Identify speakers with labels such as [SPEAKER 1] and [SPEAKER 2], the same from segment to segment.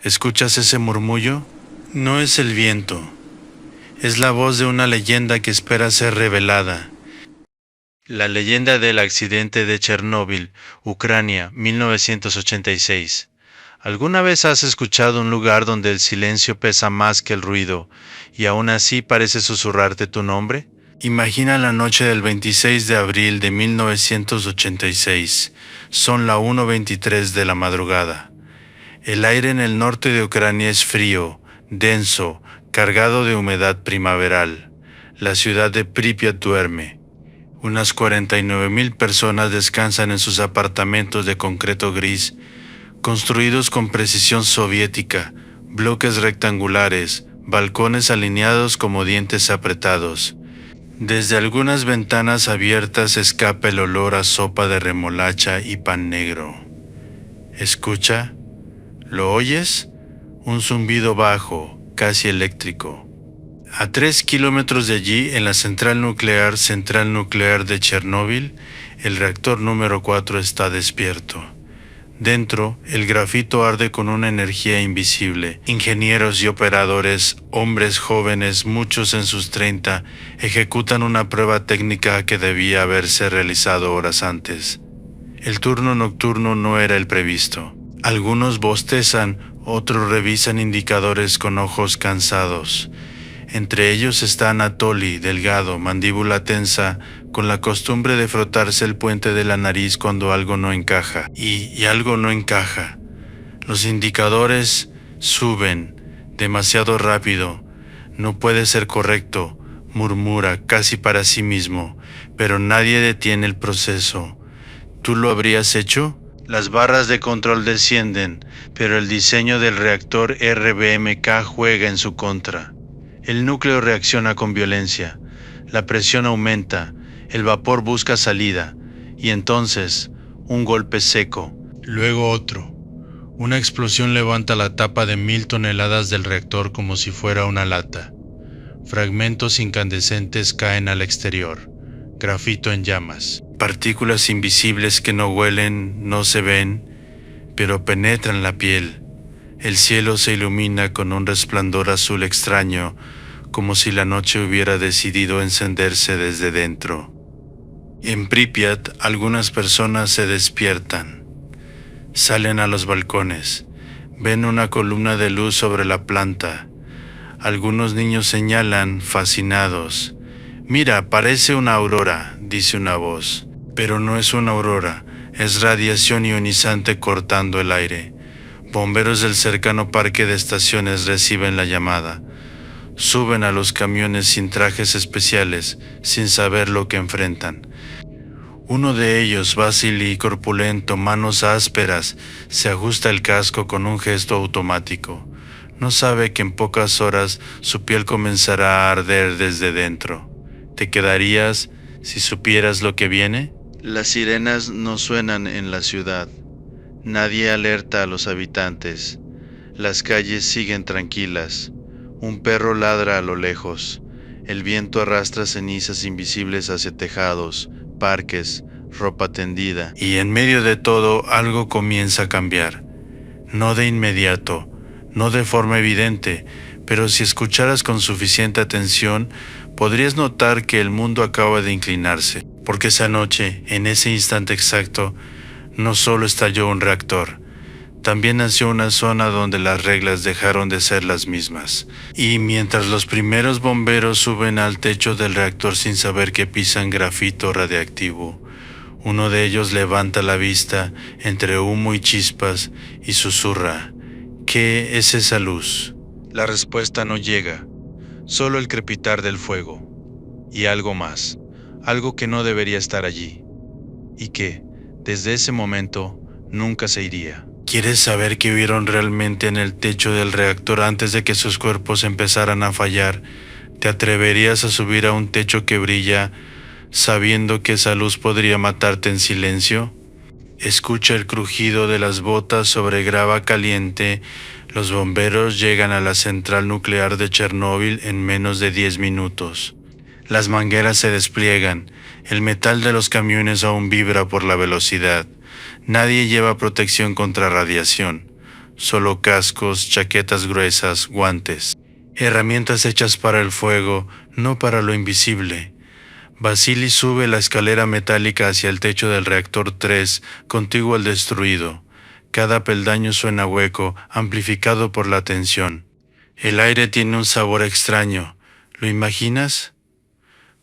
[SPEAKER 1] ¿Escuchas ese murmullo? No es el viento. Es la voz de una leyenda que espera ser revelada. La leyenda del accidente de Chernóbil, Ucrania, 1986. ¿Alguna vez has escuchado un lugar donde el silencio pesa más que el ruido y aún así parece susurrarte tu nombre? Imagina la noche del 26 de abril de 1986. Son la 1:23 de la madrugada. El aire en el norte de Ucrania es frío, denso, cargado de humedad primaveral. La ciudad de Pripyat duerme. Unas 49,000 personas descansan en sus apartamentos de concreto gris, construidos con precisión soviética, bloques rectangulares, balcones alineados como dientes apretados. Desde algunas ventanas abiertas escapa el olor a sopa de remolacha y pan negro. Escucha, ¿lo oyes? Un zumbido bajo, casi eléctrico. A 3 kilómetros de allí, en la central nuclear de Chernóbil, el reactor número 4 está despierto. Dentro, el grafito arde con una energía invisible. Ingenieros y operadores, hombres jóvenes, muchos en sus 30, ejecutan una prueba técnica que debía haberse realizado horas antes. El turno nocturno no era el previsto. Algunos bostezan, otros revisan indicadores con ojos cansados. Entre ellos está Anatoly, delgado, mandíbula tensa, con la costumbre de frotarse el puente de la nariz cuando algo no encaja. Y algo no encaja. Los indicadores suben, demasiado rápido. No puede ser correcto, murmura, casi para sí mismo, pero nadie detiene el proceso. ¿Tú lo habrías hecho? Las barras de control descienden, pero el diseño del reactor RBMK juega en su contra. El núcleo reacciona con violencia, la presión aumenta, el vapor busca salida, y entonces, un golpe seco, luego otro. Una explosión levanta la tapa de 1,000 toneladas del reactor como si fuera una lata. Fragmentos incandescentes caen al exterior, grafito en llamas. Partículas invisibles que no huelen, no se ven, pero penetran la piel. El cielo se ilumina con un resplandor azul extraño, como si la noche hubiera decidido encenderse desde dentro. En Pripyat, algunas personas se despiertan. Salen a los balcones. Ven una columna de luz sobre la planta. Algunos niños señalan, fascinados. «Mira, parece una aurora», dice una voz. Pero no es una aurora, es radiación ionizante cortando el aire. Bomberos del cercano parque de estaciones reciben la llamada. Suben a los camiones sin trajes especiales, sin saber lo que enfrentan. Uno de ellos, Vasily, corpulento, manos ásperas, se ajusta el casco con un gesto automático. No sabe que en pocas horas su piel comenzará a arder desde dentro. ¿Te quedarías si supieras lo que viene? Las sirenas no suenan en la ciudad. Nadie alerta a los habitantes. Las calles siguen tranquilas. Un perro ladra a lo lejos. El viento arrastra cenizas invisibles hacia tejados, parques, ropa tendida. Y en medio de todo algo comienza a cambiar. No de inmediato, no de forma evidente, pero si escucharas con suficiente atención, podrías notar que el mundo acaba de inclinarse. Porque esa noche, en ese instante exacto, no solo estalló un reactor, también nació una zona donde las reglas dejaron de ser las mismas. Y mientras los primeros bomberos suben al techo del reactor sin saber que pisan grafito radiactivo, uno de ellos levanta la vista entre humo y chispas y susurra: ¿qué es esa luz? La respuesta no llega, solo el crepitar del fuego. Y algo más, algo que no debería estar allí, y que, desde ese momento, nunca se iría. ¿Quieres saber qué vieron realmente en el techo del reactor antes de que sus cuerpos empezaran a fallar? ¿Te atreverías a subir a un techo que brilla, sabiendo que esa luz podría matarte en silencio? Escucha el crujido de las botas sobre grava caliente. Los bomberos llegan a la central nuclear de Chernóbil en menos de 10 minutos. Las mangueras se despliegan. El metal de los camiones aún vibra por la velocidad. Nadie lleva protección contra radiación. solo cascos, chaquetas gruesas, guantes. Herramientas hechas para el fuego, no para lo invisible. Vasily sube la escalera metálica hacia el techo del reactor 3, contiguo al destruido. Cada peldaño suena hueco, amplificado por la tensión. El aire tiene un sabor extraño. ¿Lo imaginas?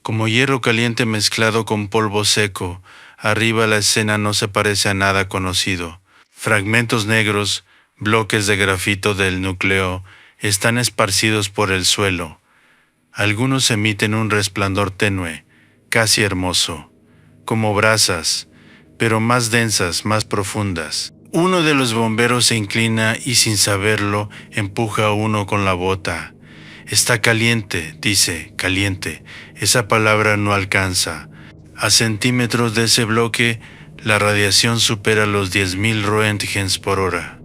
[SPEAKER 1] Como hierro caliente mezclado con polvo seco. Arriba la escena no se parece a nada conocido. Fragmentos negros, bloques de grafito del núcleo, están esparcidos por el suelo. Algunos emiten un resplandor tenue, casi hermoso, como brasas, pero más densas, más profundas. Uno de los bomberos se inclina y sin saberlo empuja a uno con la bota. Está caliente, dice, caliente. Esa palabra no alcanza. A centímetros de ese bloque, la radiación supera los 10.000 roentgens por hora.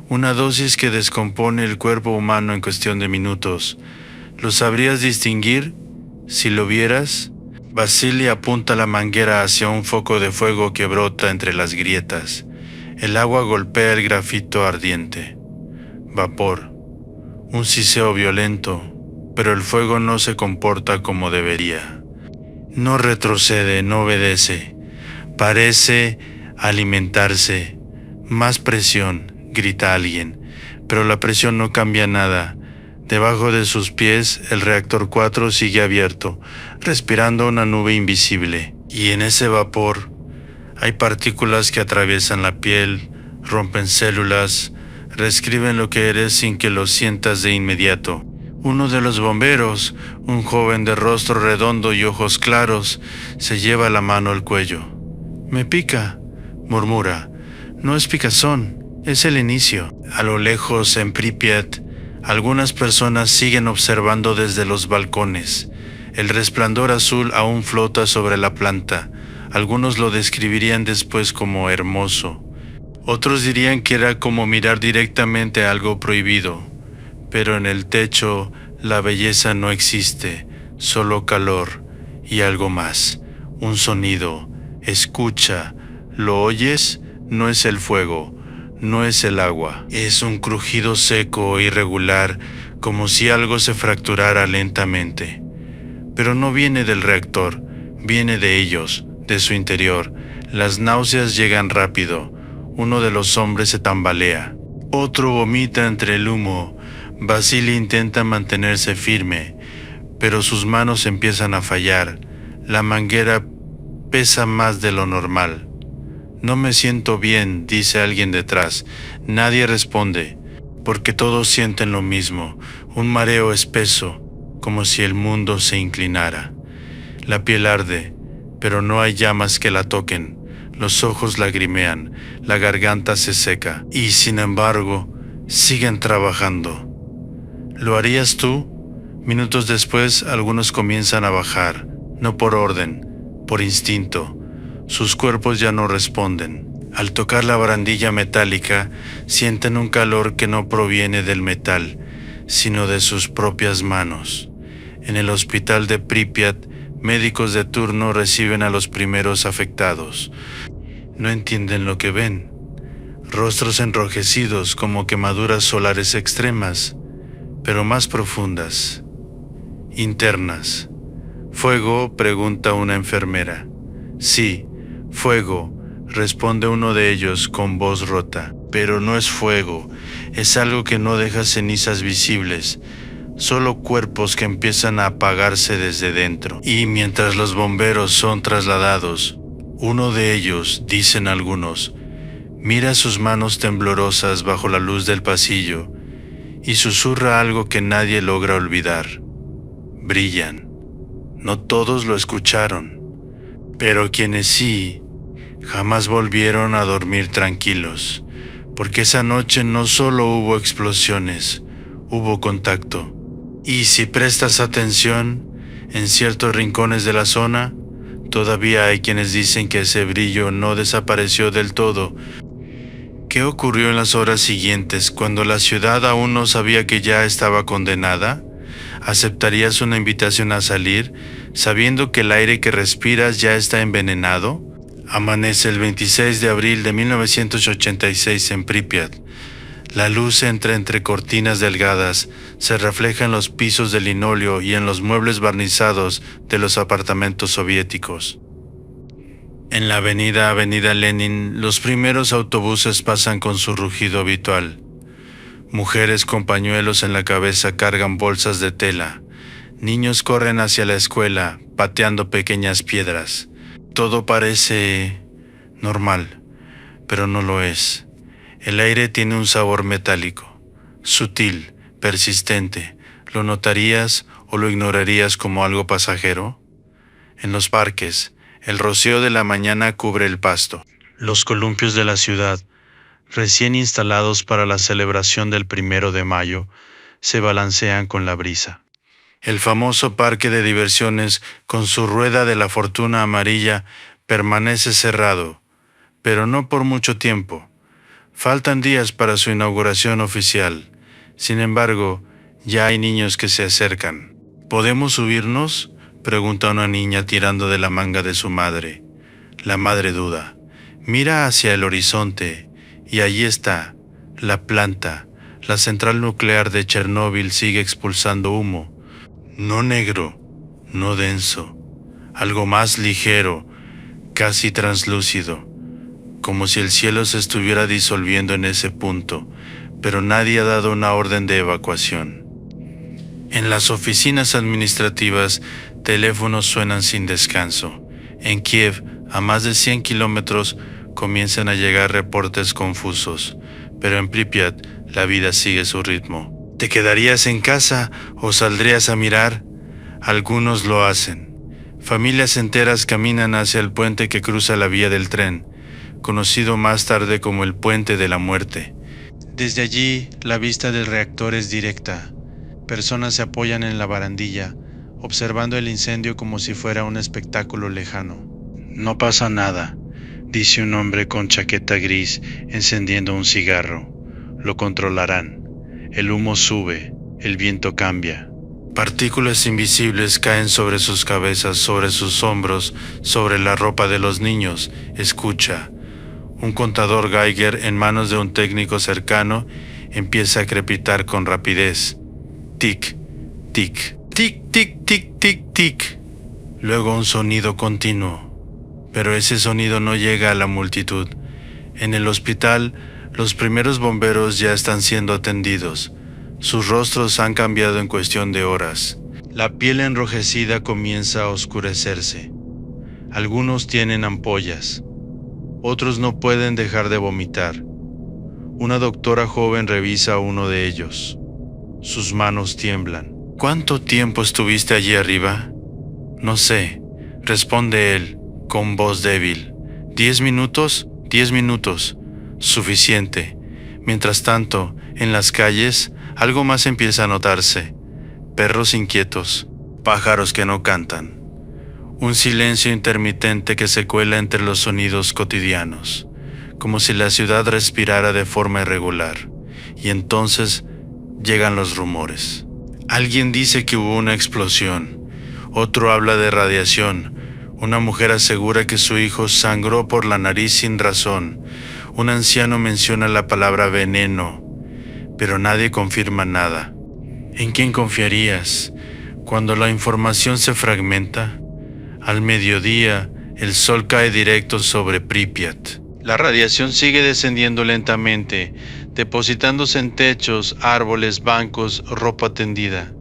[SPEAKER 1] Una dosis que descompone el cuerpo humano en cuestión de minutos. ¿Lo sabrías distinguir? Si lo vieras. Vasily apunta la manguera hacia un foco de fuego que brota entre las grietas. El agua golpea el grafito ardiente. Vapor. Un siseo violento, pero el fuego no se comporta como debería. No retrocede, no obedece. Parece alimentarse. Más presión, grita alguien, pero la presión no cambia nada. Debajo de sus pies, el reactor 4 sigue abierto, respirando una nube invisible. Y en ese vapor, hay partículas que atraviesan la piel, rompen células, reescriben lo que eres sin que lo sientas de inmediato. Uno de los bomberos, un joven de rostro redondo y ojos claros, se lleva la mano al cuello. «Me pica», murmura. «No es picazón, es el inicio». A lo lejos, en Pripyat, algunas personas siguen observando desde los balcones. El resplandor azul aún flota sobre la planta. Algunos lo describirían después como hermoso. Otros dirían que era como mirar directamente a algo prohibido. Pero en el techo la belleza no existe, solo calor y algo más. Un sonido. Escucha. ¿Lo oyes? No es el fuego, no es el agua. Es un crujido seco e irregular, como si algo se fracturara lentamente. Pero no viene del reactor, viene de ellos, de su interior. Las náuseas llegan rápido. Uno de los hombres se tambalea. Otro vomita entre el humo. Vasily intenta mantenerse firme, pero sus manos empiezan a fallar. La manguera pesa más de lo normal. «No me siento bien», dice alguien detrás. Nadie responde, porque todos sienten lo mismo, un mareo espeso, como si el mundo se inclinara. La piel arde, pero no hay llamas que la toquen. Los ojos lagrimean, la garganta se seca, y sin embargo, siguen trabajando. ¿Lo harías tú? Minutos después, algunos comienzan a bajar, no por orden, por instinto. Sus cuerpos ya no responden. Al tocar la barandilla metálica, sienten un calor que no proviene del metal, sino de sus propias manos. En el hospital de Pripyat, médicos de turno reciben a los primeros afectados. No entienden lo que ven. Rostros enrojecidos como quemaduras solares extremas, pero más profundas, internas. «¿Fuego?», pregunta una enfermera. «Sí, fuego», responde uno de ellos con voz rota. Pero no es fuego, es algo que no deja cenizas visibles, solo cuerpos que empiezan a apagarse desde dentro. Y mientras los bomberos son trasladados, uno de ellos, dicen algunos, mira sus manos temblorosas bajo la luz del pasillo y susurra algo que nadie logra olvidar. Brillan. No todos lo escucharon, pero quienes sí, jamás volvieron a dormir tranquilos, porque esa noche no solo hubo explosiones, hubo contacto. Y si prestas atención, en ciertos rincones de la zona, todavía hay quienes dicen que ese brillo no desapareció del todo. ¿Qué ocurrió en las horas siguientes, cuando la ciudad aún no sabía que ya estaba condenada? ¿Aceptarías una invitación a salir, sabiendo que el aire que respiras ya está envenenado? Amanece el 26 de abril de 1986 en Pripyat. La luz entra entre cortinas delgadas, se refleja en los pisos de linóleo y en los muebles barnizados de los apartamentos soviéticos. En la Avenida Lenin, los primeros autobuses pasan con su rugido habitual. Mujeres con pañuelos en la cabeza cargan bolsas de tela. Niños corren hacia la escuela, pateando pequeñas piedras. Todo parece normal, pero no lo es. El aire tiene un sabor metálico, sutil, persistente. ¿Lo notarías o lo ignorarías como algo pasajero? En los parques, el rocío de la mañana cubre el pasto. Los columpios de la ciudad, recién instalados para la celebración del 1 de mayo, se balancean con la brisa. El famoso parque de diversiones, con su rueda de la fortuna amarilla, permanece cerrado, pero no por mucho tiempo. Faltan días para su inauguración oficial. Sin embargo, ya hay niños que se acercan. ¿Podemos subirnos?, pregunta una niña tirando de la manga de su madre. La madre duda. Mira hacia el horizonte, y allí está, la planta. La central nuclear de Chernóbil sigue expulsando humo. No negro, no denso. Algo más ligero, casi translúcido. Como si el cielo se estuviera disolviendo en ese punto, pero nadie ha dado una orden de evacuación. En las oficinas administrativas, teléfonos suenan sin descanso. En Kiev, a más de 100 kilómetros, comienzan a llegar reportes confusos, pero en Pripyat la vida sigue su ritmo. ¿Te quedarías en casa o saldrías a mirar? Algunos lo hacen. Familias enteras caminan hacia el puente que cruza la vía del tren, conocido más tarde como el Puente de la Muerte. Desde allí, la vista del reactor es directa. Personas se apoyan en la barandilla, observando el incendio como si fuera un espectáculo lejano. No pasa nada, dice un hombre con chaqueta gris encendiendo un cigarro. Lo controlarán. El humo sube, el viento cambia. Partículas invisibles caen sobre sus cabezas, sobre sus hombros, sobre la ropa de los niños. Escucha. Un contador Geiger en manos de un técnico cercano empieza a crepitar con rapidez. Tic, tic, tic, tic, tic, tic, tic. Luego un sonido continuo. Pero ese sonido no llega a la multitud. En el hospital, los primeros bomberos ya están siendo atendidos. Sus rostros han cambiado en cuestión de horas. La piel enrojecida comienza a oscurecerse. Algunos tienen ampollas. Otros no pueden dejar de vomitar. Una doctora joven revisa a uno de ellos. Sus manos tiemblan. ¿Cuánto tiempo estuviste allí arriba? No sé, responde él, con voz débil. 10 minutos, 10 minutos. Suficiente. Mientras tanto, en las calles, algo más empieza a notarse. Perros inquietos, pájaros que no cantan. Un silencio intermitente que se cuela entre los sonidos cotidianos, como si la ciudad respirara de forma irregular. Y entonces llegan los rumores. Alguien dice que hubo una explosión. Otro habla de radiación. Una mujer asegura que su hijo sangró por la nariz sin razón. Un anciano menciona la palabra veneno, pero nadie confirma nada. ¿En quién confiarías cuando la información se fragmenta? Al mediodía, el sol cae directo sobre Pripyat. La radiación sigue descendiendo lentamente, depositándose en techos, árboles, bancos, ropa tendida.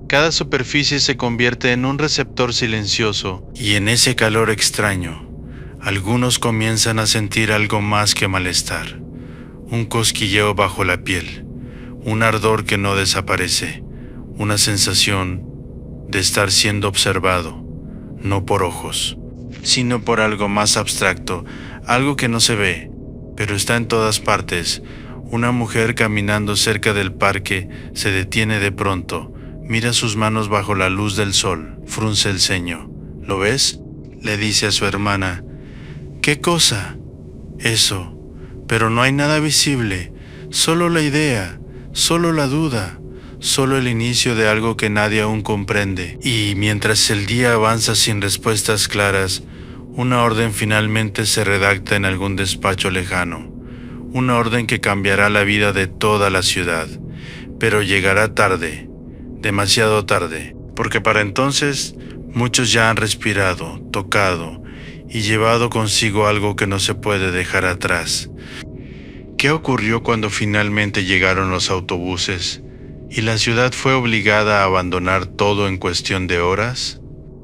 [SPEAKER 1] Cada superficie se convierte en un receptor silencioso, y en ese calor extraño, algunos comienzan a sentir algo más que malestar. Un cosquilleo bajo la piel, un ardor que no desaparece, una sensación de estar siendo observado. No por ojos, sino por algo más abstracto, algo que no se ve, pero está en todas partes. Una mujer caminando cerca del parque se detiene de pronto, mira sus manos bajo la luz del sol, frunce el ceño. ¿Lo ves?, le dice a su hermana. ¿Qué cosa? Eso, pero no hay nada visible, solo la idea, solo la duda. Solo el inicio de algo que nadie aún comprende. Y mientras el día avanza sin respuestas claras, una orden finalmente se redacta en algún despacho lejano. una orden que cambiará la vida de toda la ciudad, pero llegará tarde, demasiado tarde, porque para entonces muchos ya han respirado, tocado y llevado consigo algo que no se puede dejar atrás. ¿Qué ocurrió cuando finalmente llegaron los autobuses y la ciudad fue obligada a abandonar todo en cuestión de horas?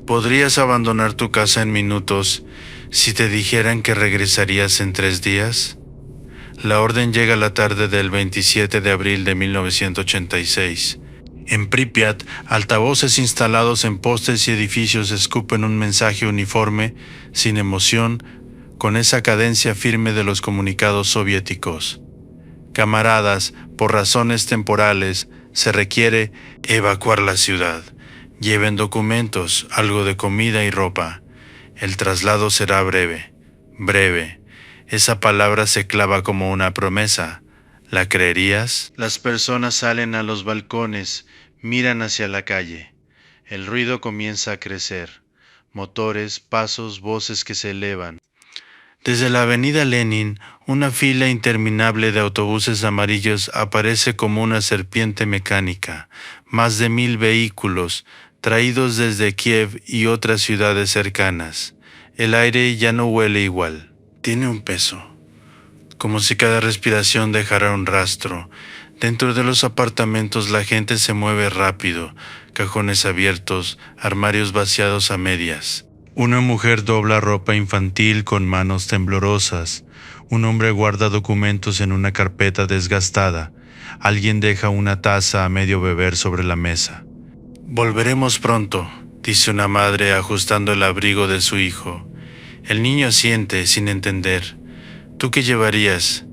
[SPEAKER 1] ¿Podrías abandonar tu casa en minutos si te dijeran que regresarías en 3 días? La orden llega la tarde del 27 de abril de 1986. En Pripyat, altavoces instalados en postes y edificios escupen un mensaje uniforme, sin emoción, con esa cadencia firme de los comunicados soviéticos. Camaradas, por razones temporales, se requiere evacuar la ciudad. Lleven documentos, algo de comida y ropa. El traslado será breve. Breve. Esa palabra se clava como una promesa. ¿La creerías? Las personas salen a los balcones, miran hacia la calle. El ruido comienza a crecer. Motores, pasos, voces que se elevan. Desde la avenida Lenin, una fila interminable de autobuses amarillos aparece como una serpiente mecánica. Más de 1000 vehículos, traídos desde Kiev y otras ciudades cercanas. El aire ya no huele igual. Tiene un peso, como si cada respiración dejara un rastro. Dentro de los apartamentos la gente se mueve rápido, cajones abiertos, armarios vaciados a medias. Una mujer dobla ropa infantil con manos temblorosas. Un hombre guarda documentos en una carpeta desgastada. Alguien deja una taza a medio beber sobre la mesa. Volveremos pronto, dice una madre ajustando el abrigo de su hijo. El niño asiente sin entender. ¿Tú qué llevarías?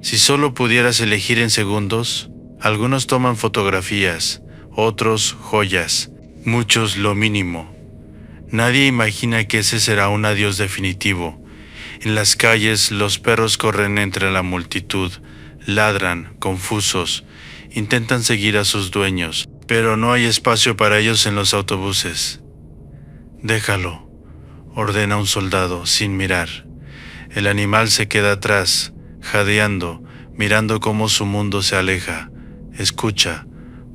[SPEAKER 1] Si solo pudieras elegir en segundos, algunos toman fotografías, otros joyas, muchos lo mínimo. Nadie imagina que ese será un adiós definitivo. En las calles los perros corren entre la multitud, ladran, confusos, intentan seguir a sus dueños, pero no hay espacio para ellos en los autobuses. Déjalo, ordena un soldado sin mirar. El animal se queda atrás, jadeando, mirando cómo su mundo se aleja. Escucha,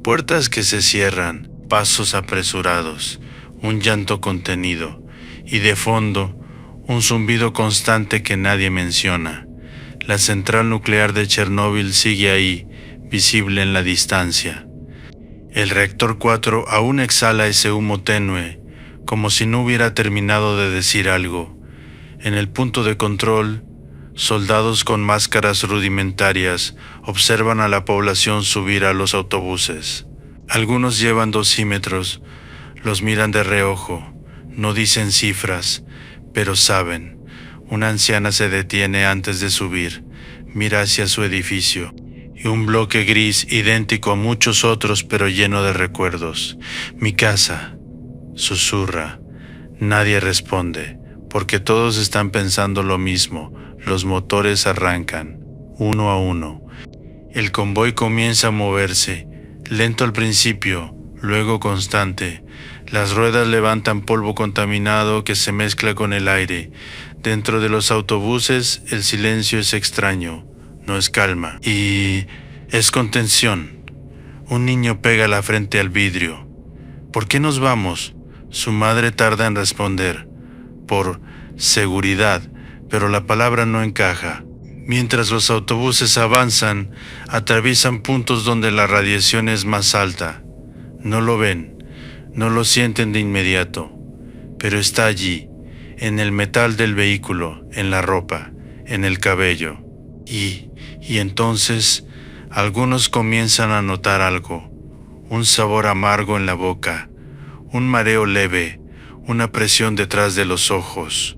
[SPEAKER 1] puertas que se cierran, pasos apresurados, un llanto contenido, y de fondo, un zumbido constante que nadie menciona. La central nuclear de Chernóbil sigue ahí, visible en la distancia. El reactor 4 aún exhala ese humo tenue, como si no hubiera terminado de decir algo. En el punto de control, soldados con máscaras rudimentarias observan a la población subir a los autobuses. Algunos llevan dosímetros, los miran de reojo, no dicen cifras, pero saben. Una anciana se detiene antes de subir, mira hacia su edificio, y un bloque gris idéntico a muchos otros pero lleno de recuerdos. Mi casa, susurra. Nadie responde, porque todos están pensando lo mismo. Los motores arrancan, uno a uno. El convoy comienza a moverse, lento al principio, luego constante. Las ruedas levantan polvo contaminado que se mezcla con el aire. Dentro de los autobuses el silencio es extraño, no es calma, y es contención. Un niño pega la frente al vidrio. ¿Por qué nos vamos? Su madre tarda en responder. Por seguridad, pero la palabra no encaja. Mientras los autobuses avanzan, atraviesan puntos donde la radiación es más alta. No lo ven, no lo sienten de inmediato, pero está allí, en el metal del vehículo, en la ropa, en el cabello. Y entonces, algunos comienzan a notar algo, un sabor amargo en la boca, un mareo leve, una presión detrás de los ojos.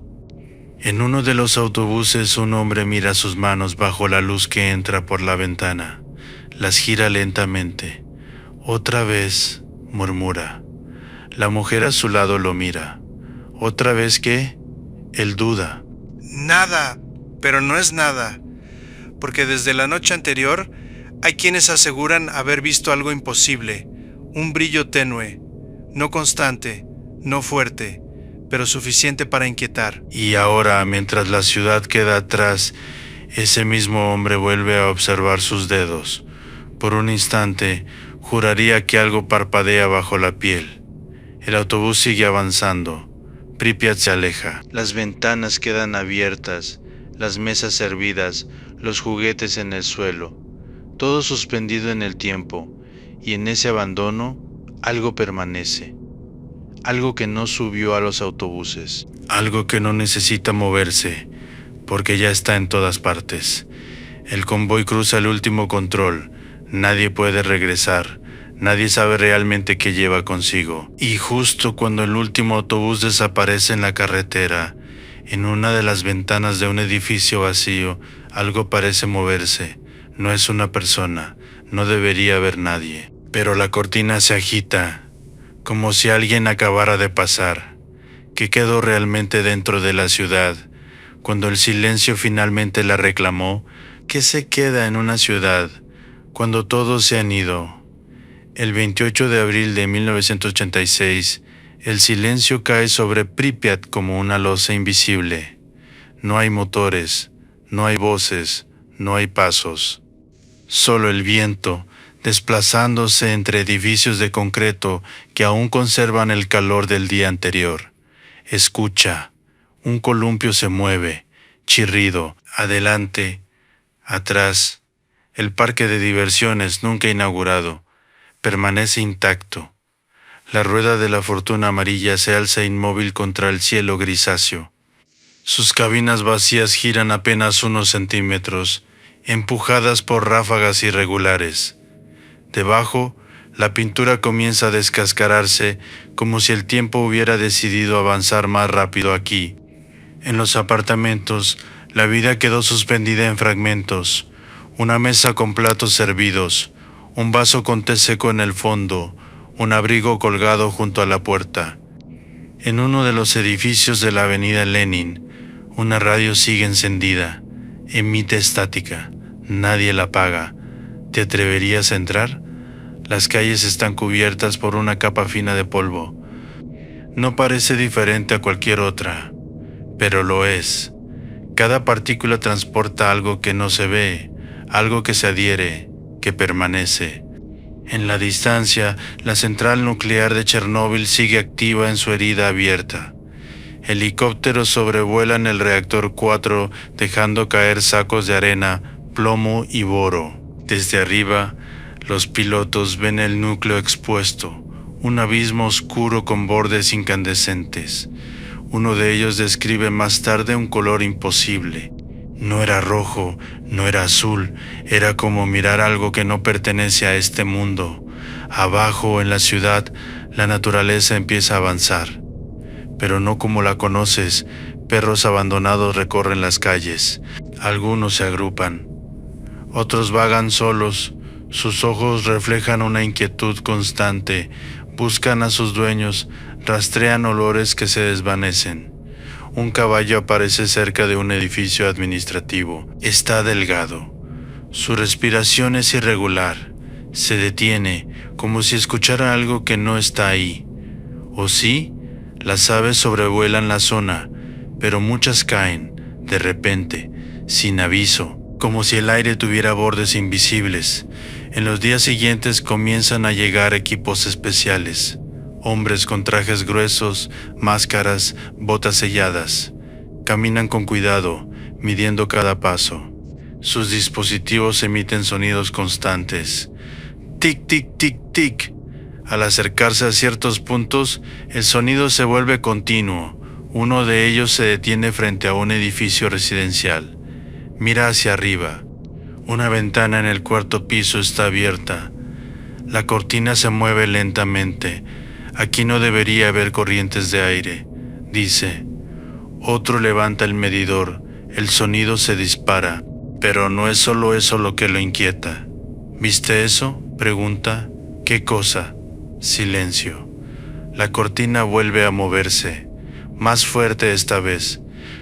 [SPEAKER 1] En uno de los autobuses un hombre mira sus manos bajo la luz que entra por la ventana. Las gira lentamente. Otra vez, murmura. La mujer a su lado lo mira. ¿Otra vez qué? Él duda.
[SPEAKER 2] Nada, pero no es nada, porque desde la noche anterior hay quienes aseguran haber visto algo imposible, un brillo tenue, no constante, no fuerte, pero suficiente para inquietar.
[SPEAKER 1] Y ahora, mientras la ciudad queda atrás Ese mismo hombre vuelve a observar sus dedos. Por un instante, juraría que algo parpadea bajo la piel. El autobús sigue avanzando. Pripyat se aleja. Las ventanas quedan abiertas, las mesas servidas, los juguetes en el suelo. Todo suspendido en el tiempo, y en ese abandono algo permanece. Algo que no subió a los autobuses. Algo que no necesita moverse, porque ya está en todas partes. El convoy cruza el último control. Nadie puede regresar. Nadie sabe realmente qué lleva consigo. Y justo cuando el último autobús desaparece en la carretera, en una de las ventanas de un edificio vacío, algo parece moverse. No es una persona. No debería haber nadie. Pero la cortina se agita, como si alguien acabara de pasar. ¿Qué quedó realmente dentro de la ciudad? Cuando el silencio finalmente la reclamó, ¿qué se queda en una ciudad cuando todos se han ido? El 28 de abril de 1986, el silencio cae sobre Pripyat como una losa invisible. No hay motores, no hay voces, no hay pasos. Solo el viento, desplazándose entre edificios de concreto que aún conservan el calor del día anterior. Escucha, un columpio se mueve, chirrido, adelante, atrás. El parque de diversiones nunca inaugurado permanece intacto. La rueda de la fortuna amarilla se alza inmóvil contra el cielo grisáceo. Sus cabinas vacías giran apenas unos centímetros, empujadas por ráfagas irregulares. Debajo, la pintura comienza a descascararse como si el tiempo hubiera decidido avanzar más rápido aquí. En los apartamentos, la vida quedó suspendida en fragmentos. Una mesa con platos servidos, un vaso con té seco en el fondo, un abrigo colgado junto a la puerta. En uno de los edificios de la avenida Lenin, una radio sigue encendida, emite estática, nadie la apaga. ¿Te atreverías a entrar? Las calles están cubiertas por una capa fina de polvo. No parece diferente a cualquier otra, pero lo es. Cada partícula transporta algo que no se ve, algo que se adhiere, que permanece. En la distancia, la central nuclear de Chernóbil sigue activa en su herida abierta. Helicópteros sobrevuelan el reactor 4, dejando caer sacos de arena, plomo y boro. Desde arriba, los pilotos ven el núcleo expuesto, un abismo oscuro con bordes incandescentes. Uno de ellos describe más tarde un color imposible. No era rojo, no era azul, era como mirar algo que no pertenece a este mundo. Abajo, en la ciudad, la naturaleza empieza a avanzar. Pero no como la conoces. Perros abandonados recorren las calles. Algunos se agrupan. Otros vagan solos. Sus ojos reflejan una inquietud constante. Buscan a sus dueños, rastrean olores que se desvanecen. Un caballo aparece cerca de un edificio administrativo. Está delgado. Su respiración es irregular. Se detiene, como si escuchara algo que no está ahí. ¿O sí? Las aves sobrevuelan la zona, pero muchas caen, de repente, sin aviso, como si el aire tuviera bordes invisibles. En los días siguientes comienzan a llegar equipos especiales. Hombres con trajes gruesos, máscaras, botas selladas. Caminan con cuidado, midiendo cada paso. Sus dispositivos emiten sonidos constantes. Tic, tic, tic, tic. Al acercarse a ciertos puntos, el sonido se vuelve continuo. Uno de ellos se detiene frente a un edificio residencial. Mira hacia arriba. Una ventana en el cuarto piso está abierta. La cortina se mueve lentamente. Aquí no debería haber corrientes de aire, dice. Otro levanta el medidor. El sonido se dispara. Pero no es solo eso lo que lo inquieta. ¿Viste eso?, pregunta. ¿Qué cosa? Silencio. La cortina vuelve a moverse, más fuerte esta vez,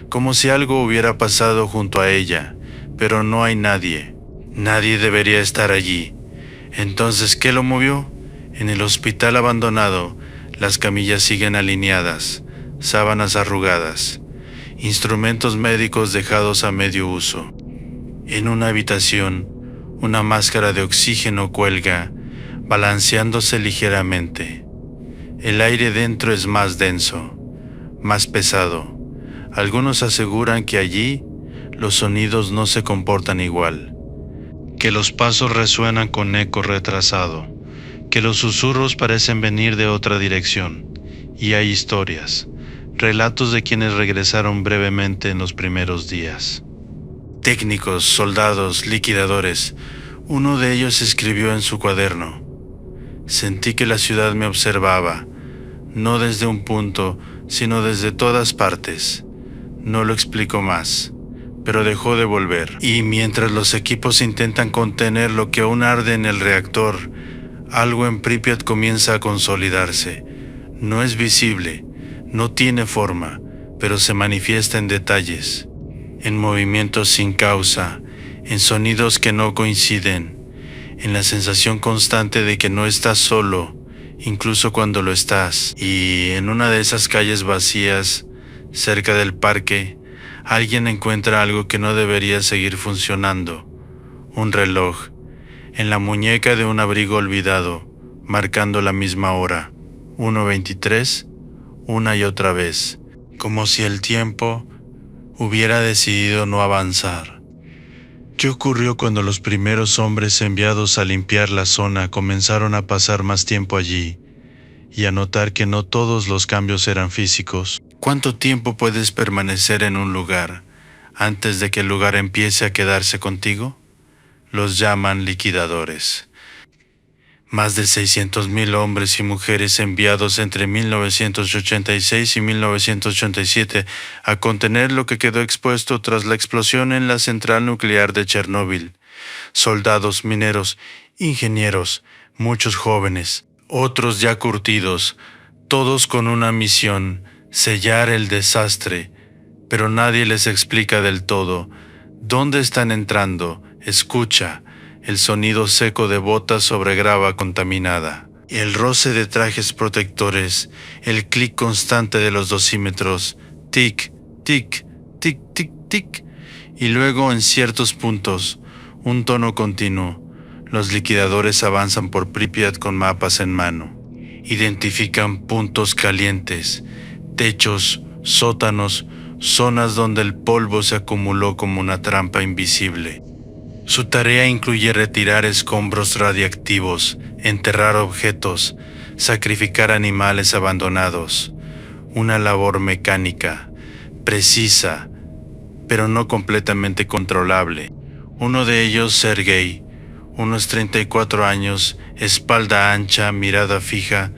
[SPEAKER 1] como si algo hubiera pasado junto a ella, pero no hay nadie. Nadie debería estar allí. Entonces, ¿qué lo movió? En el hospital abandonado, las camillas siguen alineadas, sábanas arrugadas, instrumentos médicos dejados a medio uso. En una habitación, una máscara de oxígeno cuelga, balanceándose ligeramente. El aire dentro es más denso, más pesado. Algunos aseguran que allí los sonidos no se comportan igual, que los pasos resuenan con eco retrasado, que los susurros parecen venir de otra dirección, y hay historias, relatos de quienes regresaron brevemente en los primeros días. Técnicos, soldados, liquidadores. Uno de ellos escribió en su cuaderno: sentí que la ciudad me observaba, no desde un punto, sino desde todas partes. No lo explico más, pero dejó de volver. Y mientras los equipos intentan contener lo que aún arde en el reactor, algo en Pripyat comienza a consolidarse. No es visible, no tiene forma, pero se manifiesta en detalles, en movimientos sin causa, en sonidos que no coinciden, en la sensación constante de que no estás solo, incluso cuando lo estás. Y en una de esas calles vacías, cerca del parque, alguien encuentra algo que no debería seguir funcionando: un reloj, en la muñeca de un abrigo olvidado, marcando la misma hora, 1:23, una y otra vez, como si el tiempo hubiera decidido no avanzar. ¿Qué ocurrió cuando los primeros hombres enviados a limpiar la zona comenzaron a pasar más tiempo allí y a notar que no todos los cambios eran físicos? ¿Cuánto tiempo puedes permanecer en un lugar antes de que el lugar empiece a quedarse contigo? Los llaman liquidadores. Más de 600,000 hombres y mujeres enviados entre 1986 y 1987 a contener lo que quedó expuesto tras la explosión en la central nuclear de Chernóbil. Soldados, mineros, ingenieros, muchos jóvenes, otros ya curtidos, todos con una misión: sellar el desastre. Pero nadie les explica del todo dónde están entrando. Escucha el sonido seco de botas sobre grava contaminada, el roce de trajes protectores, el clic constante de los dosímetros, tic, tic, tic, tic, tic, y luego en ciertos puntos, un tono continuo. Los liquidadores avanzan por Pripyat con mapas en mano. Identifican puntos calientes, techos, sótanos, zonas donde el polvo se acumuló como una trampa invisible. Su tarea incluye retirar escombros radiactivos, enterrar objetos, sacrificar animales abandonados. Una labor mecánica, precisa, pero no completamente controlable. Uno de ellos, Sergei, unos 34 años, espalda ancha, mirada fija,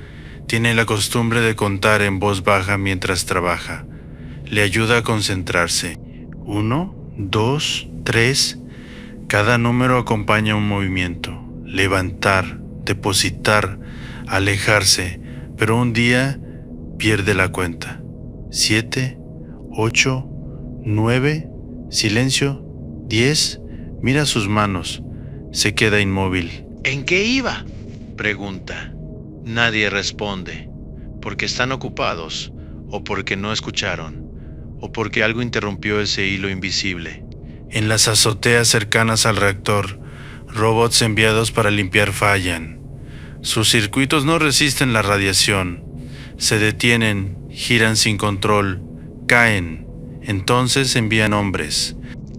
[SPEAKER 1] tiene la costumbre de contar en voz baja mientras trabaja. Le ayuda a concentrarse. 1, 2, 3... Cada número acompaña un movimiento: levantar, depositar, alejarse, pero un día pierde la cuenta. 7, 8, 9, silencio, 10, mira sus manos, se queda inmóvil.
[SPEAKER 3] ¿En qué iba?, pregunta. Nadie responde, porque están ocupados, o porque no escucharon, o porque algo interrumpió ese hilo invisible.
[SPEAKER 1] En las azoteas cercanas al reactor, robots enviados para limpiar fallan. Sus circuitos no resisten la radiación. Se detienen, giran sin control, caen. Entonces envían hombres.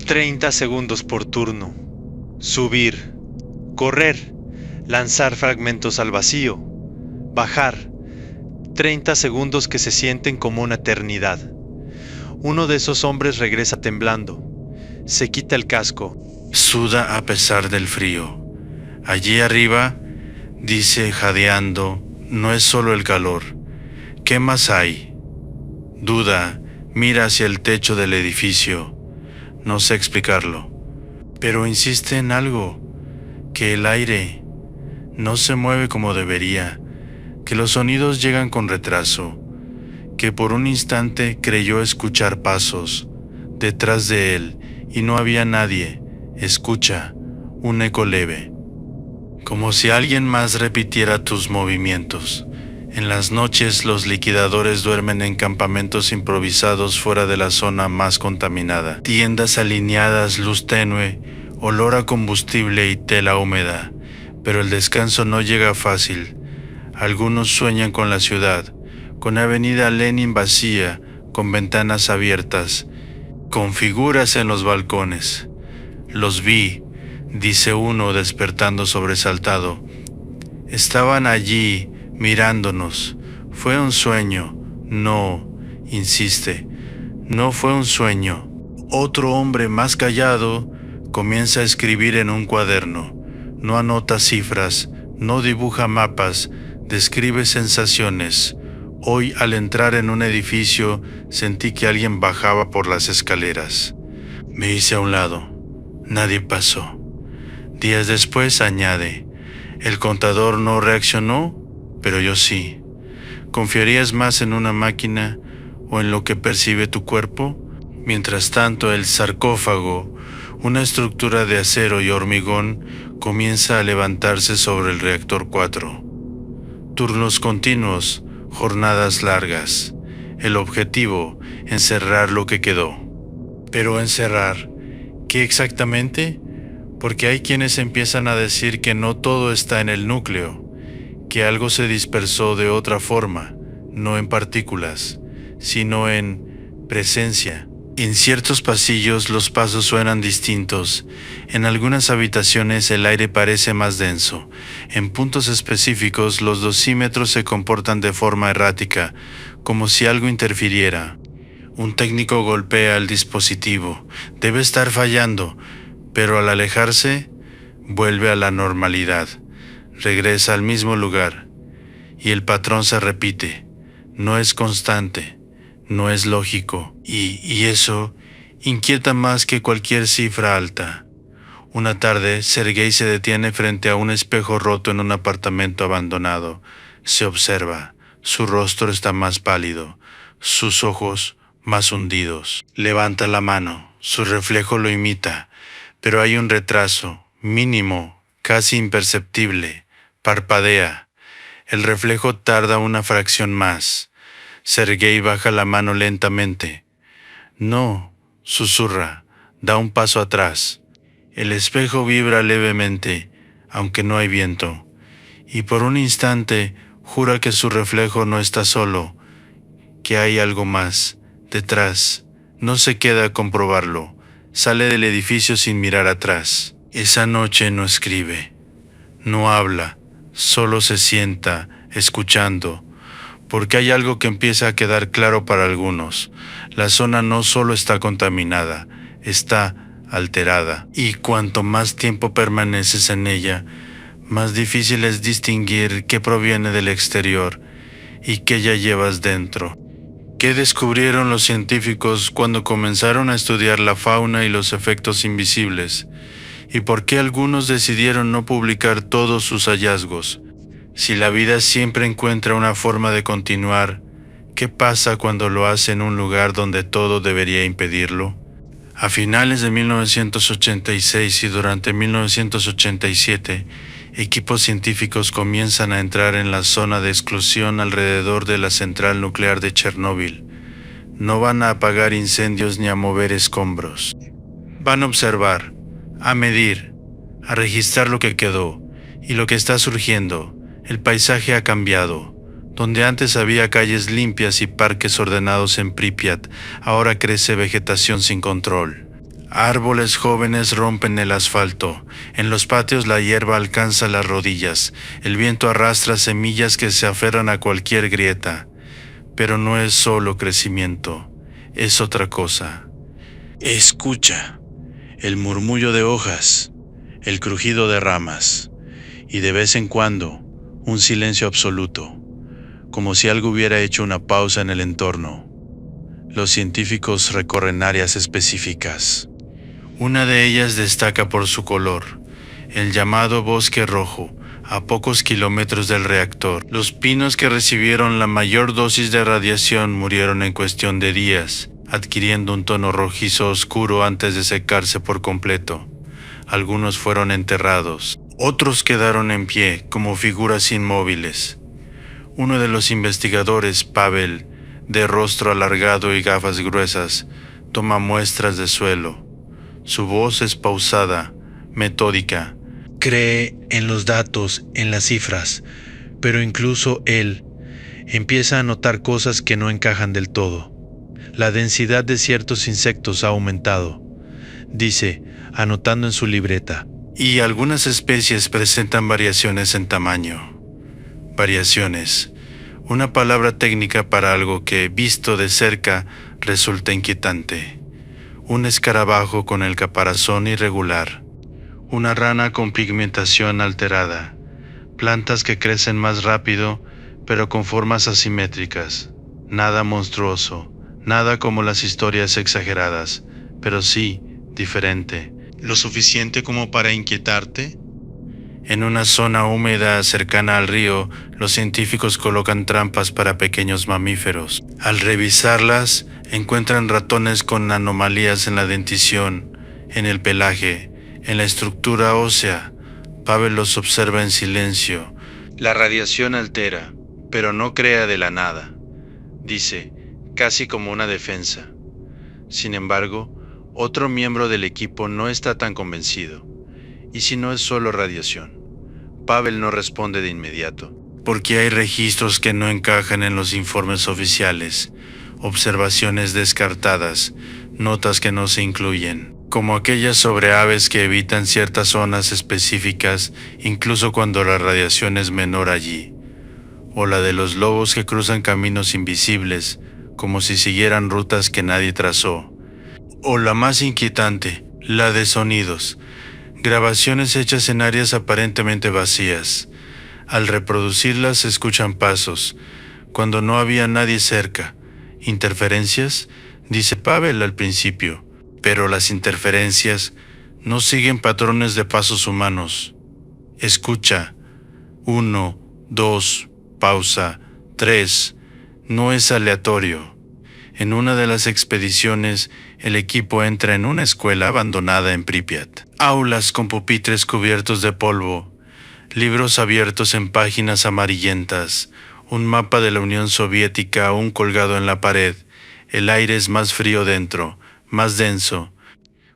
[SPEAKER 3] 30 segundos por turno. Subir, correr, lanzar fragmentos al vacío, bajar. 30 segundos que se sienten como una eternidad. Uno de esos hombres regresa temblando. Se quita el casco.
[SPEAKER 1] Suda a pesar del frío. Allí arriba, dice jadeando, no es solo el calor. ¿Qué más hay? Duda, mira hacia el techo del edificio. No sé explicarlo, pero insiste en algo: que el aire no se mueve como debería, que los sonidos llegan con retraso, que por un instante creyó escuchar pasos detrás de él y no había nadie. Escucha un eco leve, como si alguien más repitiera tus movimientos. En las noches los liquidadores duermen en campamentos improvisados fuera de la zona más contaminada. Tiendas alineadas, luz tenue, olor a combustible y tela húmeda, pero el descanso no llega fácil. Algunos sueñan con la ciudad, con Avenida Lenin vacía, con ventanas abiertas, con figuras en los balcones. Los vi, dice uno despertando sobresaltado. Estaban allí, mirándonos. Fue un sueño. No, insiste, no fue un sueño. Otro hombre más callado comienza a escribir en un cuaderno. No anota cifras, no dibuja mapas, describe sensaciones. Hoy, al entrar en un edificio, sentí que alguien bajaba por las escaleras. Me hice a un lado. Nadie pasó. Días después añade, el contador no reaccionó, pero yo sí. ¿Confiarías más en una máquina o en lo que percibe tu cuerpo? Mientras tanto, el sarcófago, una estructura de acero y hormigón, comienza a levantarse sobre el reactor 4. Turnos continuos, jornadas largas. El objetivo, encerrar lo que quedó. Pero encerrar, ¿qué exactamente? Porque hay quienes empiezan a decir que no todo está en el núcleo, que algo se dispersó de otra forma, no en partículas, sino en presencia. En ciertos pasillos los pasos suenan distintos, en algunas habitaciones el aire parece más denso, en puntos específicos los dosímetros se comportan de forma errática, como si algo interfiriera. Un técnico golpea el dispositivo, debe estar fallando, pero al alejarse, vuelve a la normalidad, regresa al mismo lugar, y el patrón se repite, no es constante. No es lógico, y eso inquieta más que cualquier cifra alta. Una tarde, Sergei se detiene frente a un espejo roto en un apartamento abandonado. Se observa, su rostro está más pálido, sus ojos más hundidos. Levanta la mano, su reflejo lo imita, pero hay un retraso, mínimo, casi imperceptible. Parpadea. El reflejo tarda una fracción más. Sergei baja la mano lentamente. No, susurra, da un paso atrás. El espejo vibra levemente, aunque no hay viento, y por un instante jura que su reflejo no está solo, que hay algo más, detrás. No se queda a comprobarlo, sale del edificio sin mirar atrás. Esa noche no escribe, no habla, solo se sienta, escuchando, porque hay algo que empieza a quedar claro para algunos. La zona no solo está contaminada, está alterada, y cuanto más tiempo permaneces en ella, más difícil es distinguir qué proviene del exterior y qué ya llevas dentro. ¿Qué descubrieron los científicos cuando comenzaron a estudiar la fauna y los efectos invisibles? ¿Y por qué algunos decidieron no publicar todos sus hallazgos? Si la vida siempre encuentra una forma de continuar, ¿qué pasa cuando lo hace en un lugar donde todo debería impedirlo? A finales de 1986 y durante 1987, equipos científicos comienzan a entrar en la zona de exclusión alrededor de la central nuclear de Chernóbil. No van a apagar incendios ni a mover escombros. Van a observar, a medir, a registrar lo que quedó y lo que está surgiendo. El paisaje ha cambiado. Donde antes había calles limpias y parques ordenados en Pripyat, ahora crece vegetación sin control. Árboles jóvenes rompen el asfalto. En los patios la hierba alcanza las rodillas. El viento arrastra semillas que se aferran a cualquier grieta. Pero no es solo crecimiento, es otra cosa. Escucha el murmullo de hojas, el crujido de ramas, y de vez en cuando un silencio absoluto, como si algo hubiera hecho una pausa en el entorno. Los científicos recorren áreas específicas. Una de ellas destaca por su color, el llamado bosque rojo, a pocos kilómetros del reactor. Los pinos que recibieron la mayor dosis de radiación murieron en cuestión de días, adquiriendo un tono rojizo oscuro antes de secarse por completo. Algunos fueron enterrados. Otros quedaron en pie, como figuras inmóviles. Uno de los investigadores, Pavel, de rostro alargado y gafas gruesas, toma muestras de suelo. Su voz es pausada, metódica. Cree en los datos, en las cifras, pero incluso él empieza a notar cosas que no encajan del todo. La densidad de ciertos insectos ha aumentado, dice, anotando en su libreta. Y algunas especies presentan variaciones en tamaño. Variaciones. Una palabra técnica para algo que, visto de cerca, resulta inquietante. Un escarabajo con el caparazón irregular. Una rana con pigmentación alterada. Plantas que crecen más rápido, pero con formas asimétricas. Nada monstruoso, nada como las historias exageradas, pero sí diferente. ¿Lo suficiente como para inquietarte? En una zona húmeda cercana al río, los científicos colocan trampas para pequeños mamíferos. Al revisarlas, encuentran ratones con anomalías en la dentición, en el pelaje, en la estructura ósea. Pavel los observa en silencio. La radiación altera, pero no crea de la nada, dice, casi como una defensa. Sin embargo, otro miembro del equipo no está tan convencido. ¿Y si no es solo radiación? Pavel no responde de inmediato. Porque hay registros que no encajan en los informes oficiales, observaciones descartadas, notas que no se incluyen, como aquellas sobre aves que evitan ciertas zonas específicas incluso cuando la radiación es menor allí, o la de los lobos que cruzan caminos invisibles, como si siguieran rutas que nadie trazó, o la más inquietante, la de sonidos, grabaciones hechas en áreas aparentemente vacías. Al reproducirlas se escuchan pasos, cuando no había nadie cerca. ¿Interferencias?, dice Pavel al principio, pero las interferencias no siguen patrones de pasos humanos. Escucha. 1, 2, pausa, 3. No es aleatorio. En una de las expediciones, el equipo entra en una escuela abandonada en Pripyat. Aulas con pupitres cubiertos de polvo, libros abiertos en páginas amarillentas, un mapa de la Unión Soviética aún colgado en la pared. El aire es más frío dentro, más denso.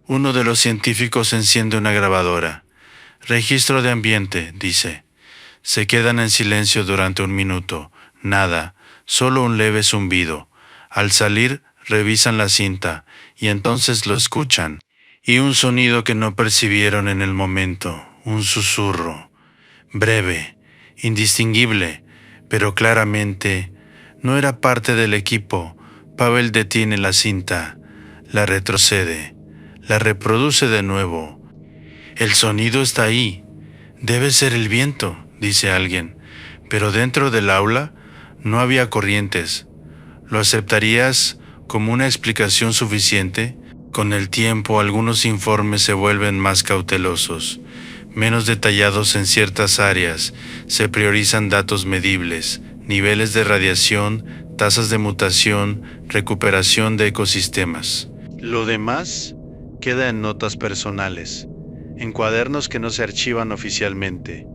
[SPEAKER 1] Uno de los científicos enciende una grabadora. Registro de ambiente, dice. Se quedan en silencio durante 1 minuto. Nada, solo un leve zumbido. Al salir, revisan la cinta, y entonces lo escuchan. Y un sonido que no percibieron en el momento, un susurro. Breve, indistinguible, pero claramente no era parte del equipo. Pavel detiene la cinta, la retrocede, la reproduce de nuevo. El sonido está ahí. Debe ser el viento, dice alguien, pero dentro del aula no había corrientes. ¿Lo aceptarías como una explicación suficiente? Con el tiempo, algunos informes se vuelven más cautelosos, menos detallados en ciertas áreas. Se priorizan datos medibles, niveles de radiación, tasas de mutación, recuperación de ecosistemas. Lo demás queda en notas personales, en cuadernos que no se archivan oficialmente,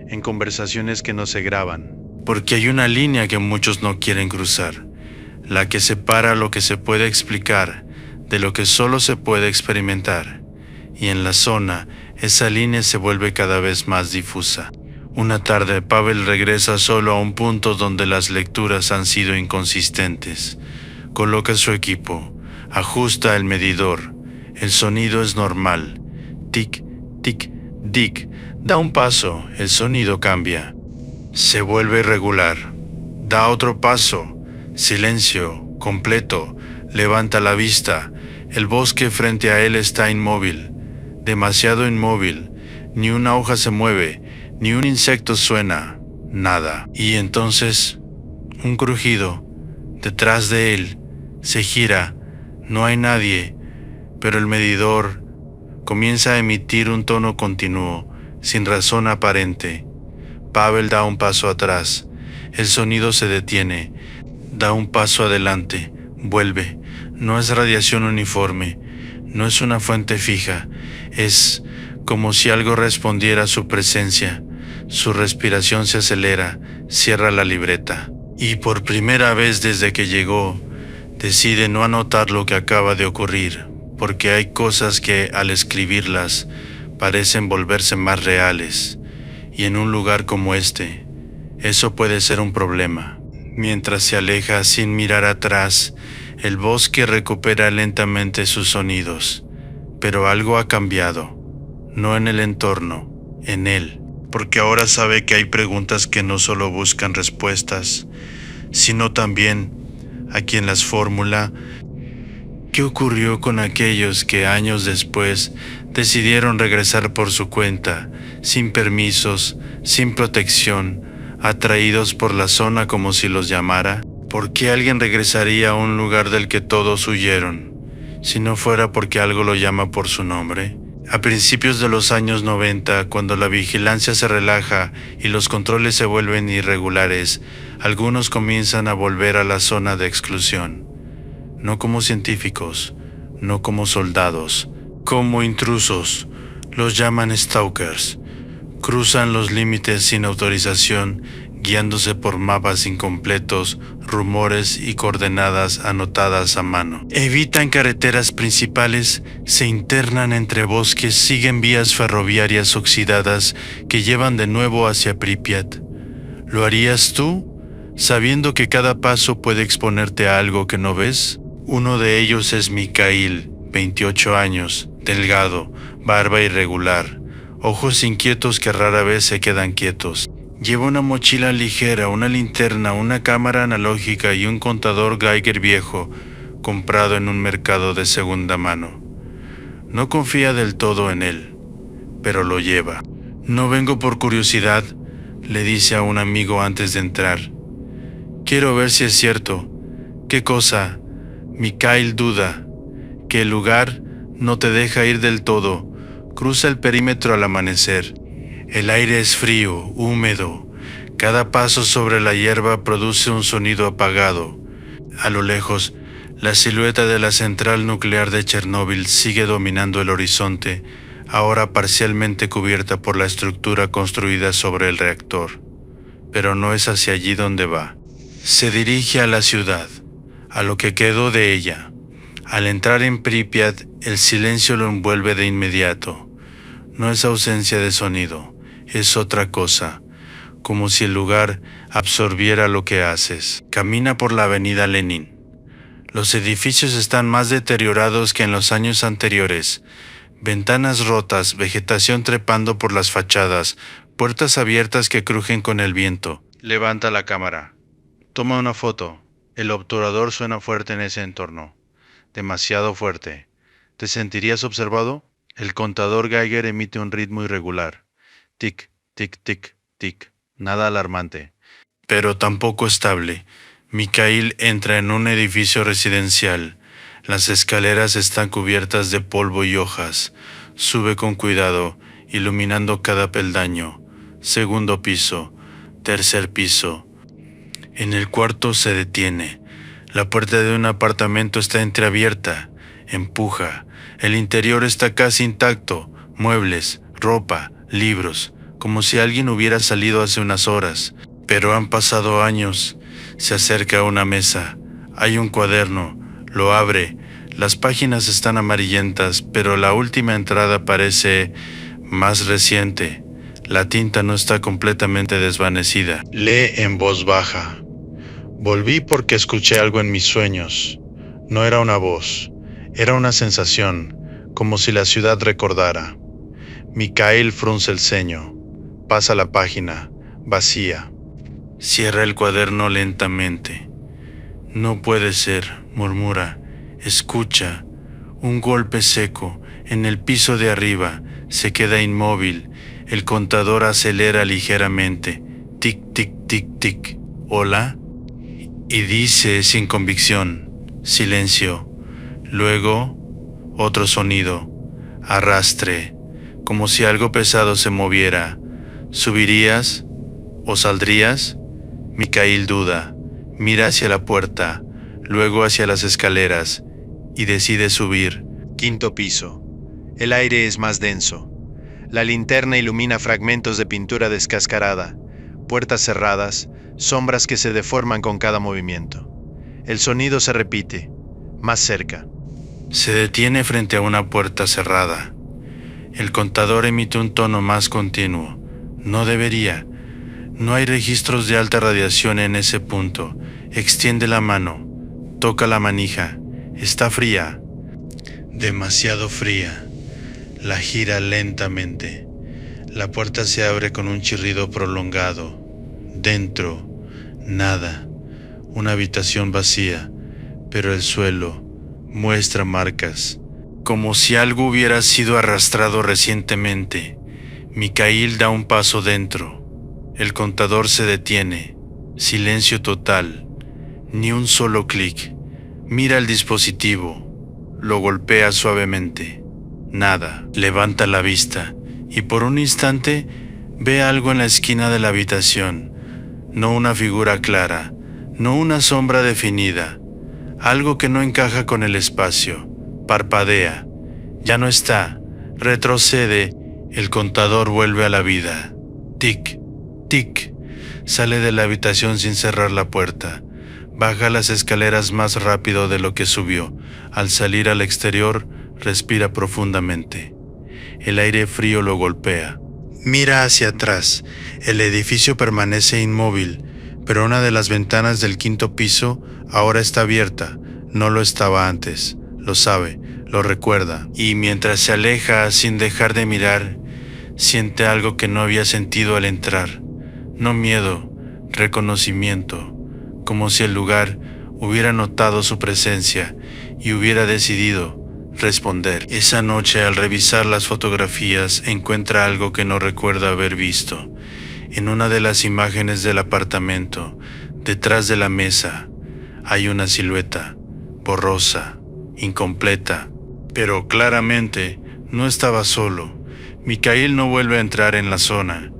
[SPEAKER 1] en conversaciones que no se graban. Porque hay una línea que muchos no quieren cruzar, la que separa lo que se puede explicar de lo que solo se puede experimentar, y en la zona esa línea se vuelve cada vez más difusa. Una tarde Pavel regresa solo a un punto donde las lecturas han sido inconsistentes. Coloca su equipo, ajusta el medidor, el sonido es normal. Tic, tic, tic, da un paso, el sonido cambia. Se vuelve irregular. Da otro paso, silencio, completo, levanta la vista. El bosque frente a él está inmóvil, demasiado inmóvil. Ni una hoja se mueve, ni un insecto suena, nada. Y entonces, un crujido. Detrás de él, se gira, no hay nadie, pero el medidor comienza a emitir un tono continuo, sin razón aparente. Pavel da un paso atrás, el sonido se detiene, da un paso adelante, vuelve. No es radiación uniforme, no es una fuente fija, es como si algo respondiera a su presencia. Su respiración se acelera, cierra la libreta. Y por primera vez desde que llegó, decide no anotar lo que acaba de ocurrir, porque hay cosas que, al escribirlas, parecen volverse más reales, y en un lugar como este, eso puede ser un problema. Mientras se aleja sin mirar atrás, el bosque recupera lentamente sus sonidos, pero algo ha cambiado, no en el entorno, en él, porque ahora sabe que hay preguntas que no solo buscan respuestas, sino también, a quien las formula, ¿qué ocurrió con aquellos que años después decidieron regresar por su cuenta, sin permisos, sin protección, atraídos por la zona como si los llamara? ¿Por qué alguien regresaría a un lugar del que todos huyeron, si no fuera porque algo lo llama por su nombre? A principios de los años 90, cuando la vigilancia se relaja y los controles se vuelven irregulares, algunos comienzan a volver a la zona de exclusión. No como científicos, no como soldados, como intrusos. Los llaman stalkers. Cruzan los límites sin autorización, guiándose por mapas incompletos, rumores y coordenadas anotadas a mano. Evitan carreteras principales, se internan entre bosques, siguen vías ferroviarias oxidadas que llevan de nuevo hacia Pripyat. ¿Lo harías tú, sabiendo que cada paso puede exponerte a algo que no ves? Uno de ellos es Mikhail, 28 años, delgado, barba irregular, ojos inquietos que rara vez se quedan quietos. Lleva una mochila ligera, una linterna, una cámara analógica y un contador Geiger viejo, comprado en un mercado de segunda mano. No confía del todo en él, pero lo lleva. No vengo por curiosidad, le dice a un amigo antes de entrar. Quiero ver si es cierto. ¿Qué cosa? Mikhail duda. Que el lugar no te deja ir del todo. Cruza el perímetro al amanecer. El aire es frío, húmedo. Cada paso sobre la hierba produce un sonido apagado. A lo lejos, la silueta de la central nuclear de Chernóbil sigue dominando el horizonte, ahora parcialmente cubierta por la estructura construida sobre el reactor. Pero no es hacia allí donde va. Se dirige a la ciudad, a lo que quedó de ella. Al entrar en Pripyat, el silencio lo envuelve de inmediato. No es ausencia de sonido. Es otra cosa, como si el lugar absorbiera lo que haces. Camina por la avenida Lenin. Los edificios están más deteriorados que en los años anteriores. Ventanas rotas, vegetación trepando por las fachadas, puertas abiertas que crujen con el viento. Levanta la cámara. Toma una foto. El obturador suena fuerte en ese entorno. Demasiado fuerte. ¿Te sentirías observado? El contador Geiger emite un ritmo irregular. Tic, tic, tic, tic. Nada alarmante, pero tampoco estable. Mikhail entra en un edificio residencial. Las escaleras están cubiertas de polvo y hojas. Sube con cuidado, iluminando cada peldaño. Segundo piso, tercer piso. En el cuarto se detiene. La puerta de un apartamento está entreabierta. Empuja. El interior está casi intacto. Muebles, ropa, libros, como si alguien hubiera salido hace unas horas. Pero han pasado años. Se acerca a una mesa. Hay un cuaderno. Lo abre. Las páginas están amarillentas, pero la última entrada parece más reciente. La tinta no está completamente desvanecida. Lee en voz baja. Volví porque escuché algo en mis sueños. No era una voz. Era una sensación, como si la ciudad recordara. Mikhail frunce el ceño. Pasa la página, vacía. Cierra el cuaderno lentamente. No puede ser, murmura. Escucha. Un golpe seco. En el piso de arriba. Se queda inmóvil. El contador acelera ligeramente. Tic, tic, tic, tic. ¿Hola? Y dice sin convicción. Silencio. Luego, otro sonido. Arrastre. Como si algo pesado se moviera. ¿Subirías o saldrías? Mikhail duda. Mira hacia la puerta, luego hacia las escaleras, y decide subir.
[SPEAKER 3] Quinto piso. El aire es más denso. La linterna ilumina fragmentos de pintura descascarada, puertas cerradas, sombras que se deforman con cada movimiento. El sonido se repite, más cerca.
[SPEAKER 1] Se detiene frente a una puerta cerrada. El contador emite un tono más continuo. No debería. No hay registros de alta radiación en ese punto. Extiende la mano. Toca la manija. Está fría. Demasiado fría. La gira lentamente. La puerta se abre con un chirrido prolongado. Dentro, nada. Una habitación vacía, pero el suelo muestra marcas, como si algo hubiera sido arrastrado recientemente. Mikhail da un paso dentro. El contador se detiene. Silencio total. Ni un solo clic. Mira el dispositivo. Lo golpea suavemente. Nada. Levanta la vista y por un instante ve algo en la esquina de la habitación. No una figura clara, no una sombra definida. Algo que no encaja con el espacio. Parpadea. Ya no está. Retrocede. El contador vuelve a la vida. Tic, tic. Sale de la habitación sin cerrar la puerta. Baja las escaleras más rápido de lo que subió. Al salir al exterior, respira profundamente. El aire frío lo golpea. Mira hacia atrás. El edificio permanece inmóvil, pero una de las ventanas del 5º piso ahora está abierta. No lo estaba antes. Lo sabe, lo recuerda. Y mientras se aleja sin dejar de mirar, siente algo que no había sentido al entrar. No miedo, reconocimiento. Como si el lugar hubiera notado su presencia y hubiera decidido responder. Esa noche, al revisar las fotografías, encuentra algo que no recuerda haber visto. En una de las imágenes del apartamento, detrás de la mesa, hay una silueta, borrosa, incompleta, pero claramente no estaba solo. Mikhail no vuelve a entrar en la zona,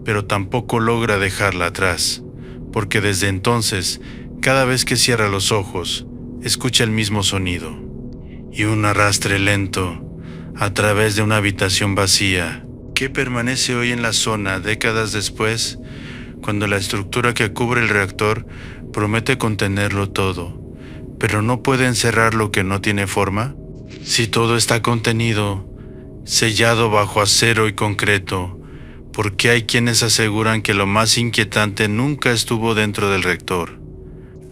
[SPEAKER 1] pero tampoco logra dejarla atrás, porque desde entonces, cada vez que cierra los ojos, escucha el mismo sonido. Y un arrastre lento a través de una habitación vacía que permanece hoy en la zona décadas después, cuando la estructura que cubre el reactor promete contenerlo todo, pero no puede encerrar lo que no tiene forma. Si todo está contenido, sellado bajo acero y concreto, ¿por qué hay quienes aseguran que lo más inquietante nunca estuvo dentro del reactor?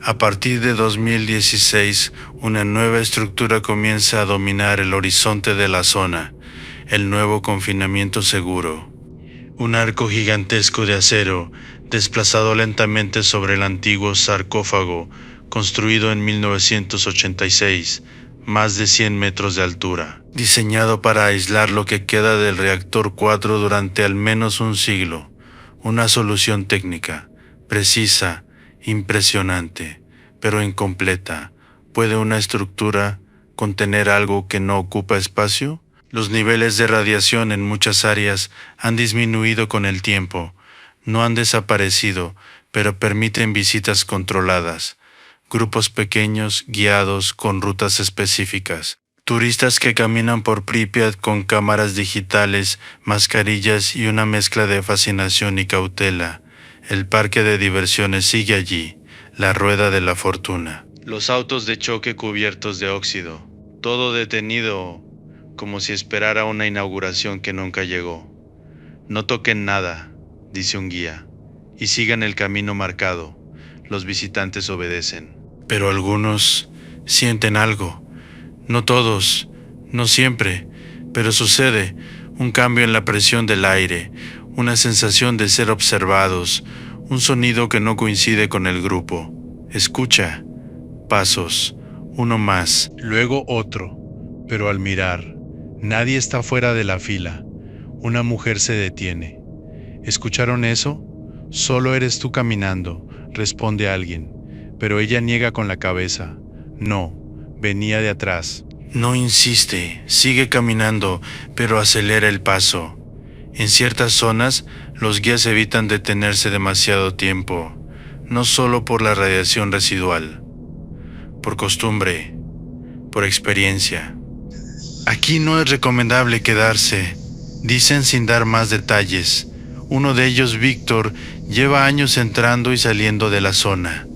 [SPEAKER 1] A partir de 2016, una nueva estructura comienza a dominar el horizonte de la zona, el nuevo confinamiento seguro. Un arco gigantesco de acero, desplazado lentamente sobre el antiguo sarcófago, construido en 1986, más de 100 metros de altura, diseñado para aislar lo que queda del reactor 4 durante al menos un siglo. Una solución técnica, precisa, impresionante, pero incompleta. ¿Puede una estructura contener algo que no ocupa espacio? Los niveles de radiación en muchas áreas han disminuido con el tiempo. No han desaparecido, pero permiten visitas controladas. Grupos pequeños, guiados, con rutas específicas. Turistas que caminan por Pripyat con cámaras digitales, mascarillas y una mezcla de fascinación y cautela. El parque de diversiones sigue allí, la rueda de la fortuna. Los autos de choque cubiertos de óxido, todo detenido como si esperara una inauguración que nunca llegó. No toquen nada, dice un guía, y sigan el camino marcado. Los visitantes obedecen. Pero algunos sienten algo. No todos, no siempre, pero sucede un cambio en la presión del aire, una sensación de ser observados, un sonido que no coincide con el grupo. Escucha, pasos, uno más,
[SPEAKER 3] Luego otro, pero al mirar, nadie está fuera de la fila. Una mujer se detiene. ¿Escucharon eso? Solo eres tú caminando, responde alguien, pero ella niega con la cabeza. No, venía de atrás.
[SPEAKER 1] No insiste, sigue caminando, pero acelera el paso. En ciertas zonas, los guías evitan detenerse demasiado tiempo, no solo por la radiación residual, por costumbre, por experiencia. Aquí no es recomendable quedarse, dicen sin dar más detalles. Uno de ellos, Víctor, lleva años entrando y saliendo de la zona.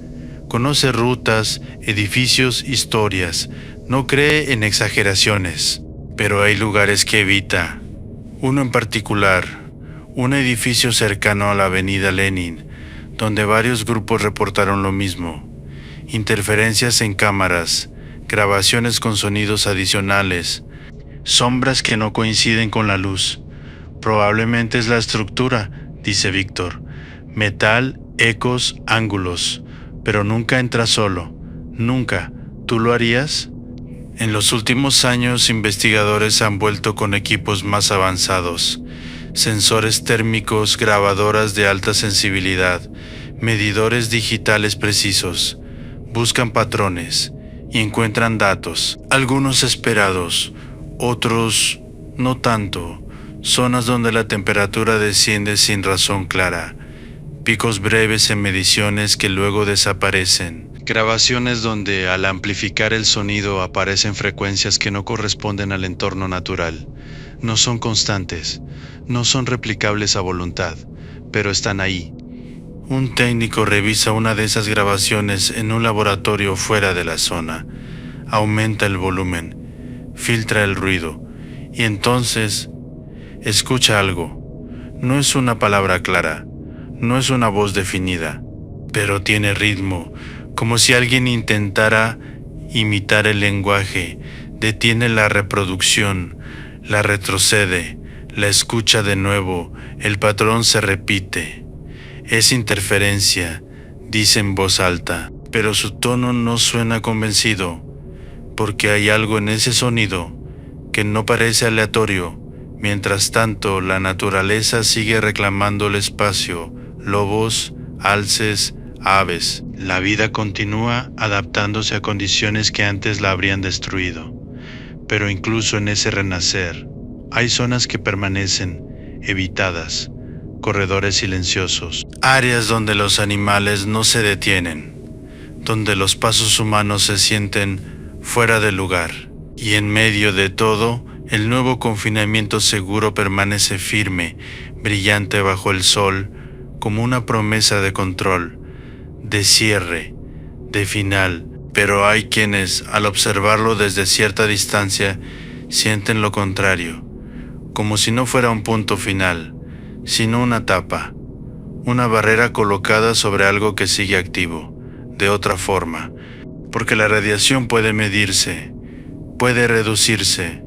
[SPEAKER 1] Conoce rutas, edificios, historias. No cree en exageraciones, pero hay lugares que evita. Uno en particular, un edificio cercano a la avenida Lenin, donde varios grupos reportaron lo mismo. Interferencias en cámaras, grabaciones con sonidos adicionales, sombras que no coinciden con la luz. Probablemente es la estructura, dice Víctor. Metal, ecos, ángulos, pero nunca entra solo. Nunca. ¿Tú lo harías? En los últimos años, investigadores han vuelto con equipos más avanzados. Sensores térmicos, grabadoras de alta sensibilidad, medidores digitales precisos. Buscan patrones y encuentran datos, algunos esperados, otros no tanto. Zonas donde la temperatura desciende sin razón clara, picos breves en mediciones que luego desaparecen. Grabaciones donde al amplificar el sonido aparecen frecuencias que no corresponden al entorno natural. No son constantes, no son replicables a voluntad, pero están ahí. Un técnico revisa una de esas grabaciones en un laboratorio fuera de la zona. Aumenta el volumen, filtra el ruido, y entonces escucha algo. No es una palabra clara, no es una voz definida, pero tiene ritmo, como si alguien intentara imitar el lenguaje. Detiene la reproducción, la retrocede, la escucha de nuevo, el patrón se repite. Es interferencia, dice en voz alta, pero su tono no suena convencido, porque hay algo en ese sonido que no parece aleatorio. Mientras tanto, la naturaleza sigue reclamando el espacio, lobos, alces, aves. La vida continúa adaptándose a condiciones que antes la habrían destruido. Pero incluso en ese renacer, hay zonas que permanecen evitadas, corredores silenciosos, áreas donde los animales no se detienen, donde los pasos humanos se sienten fuera de lugar. Y en medio de todo, el nuevo confinamiento seguro permanece firme, brillante bajo el sol, como una promesa de control, de cierre, de final. Pero hay quienes, al observarlo desde cierta distancia, sienten lo contrario, como si no fuera un punto final, sino una tapa, una barrera colocada sobre algo que sigue activo, de otra forma, porque la radiación puede medirse, puede reducirse,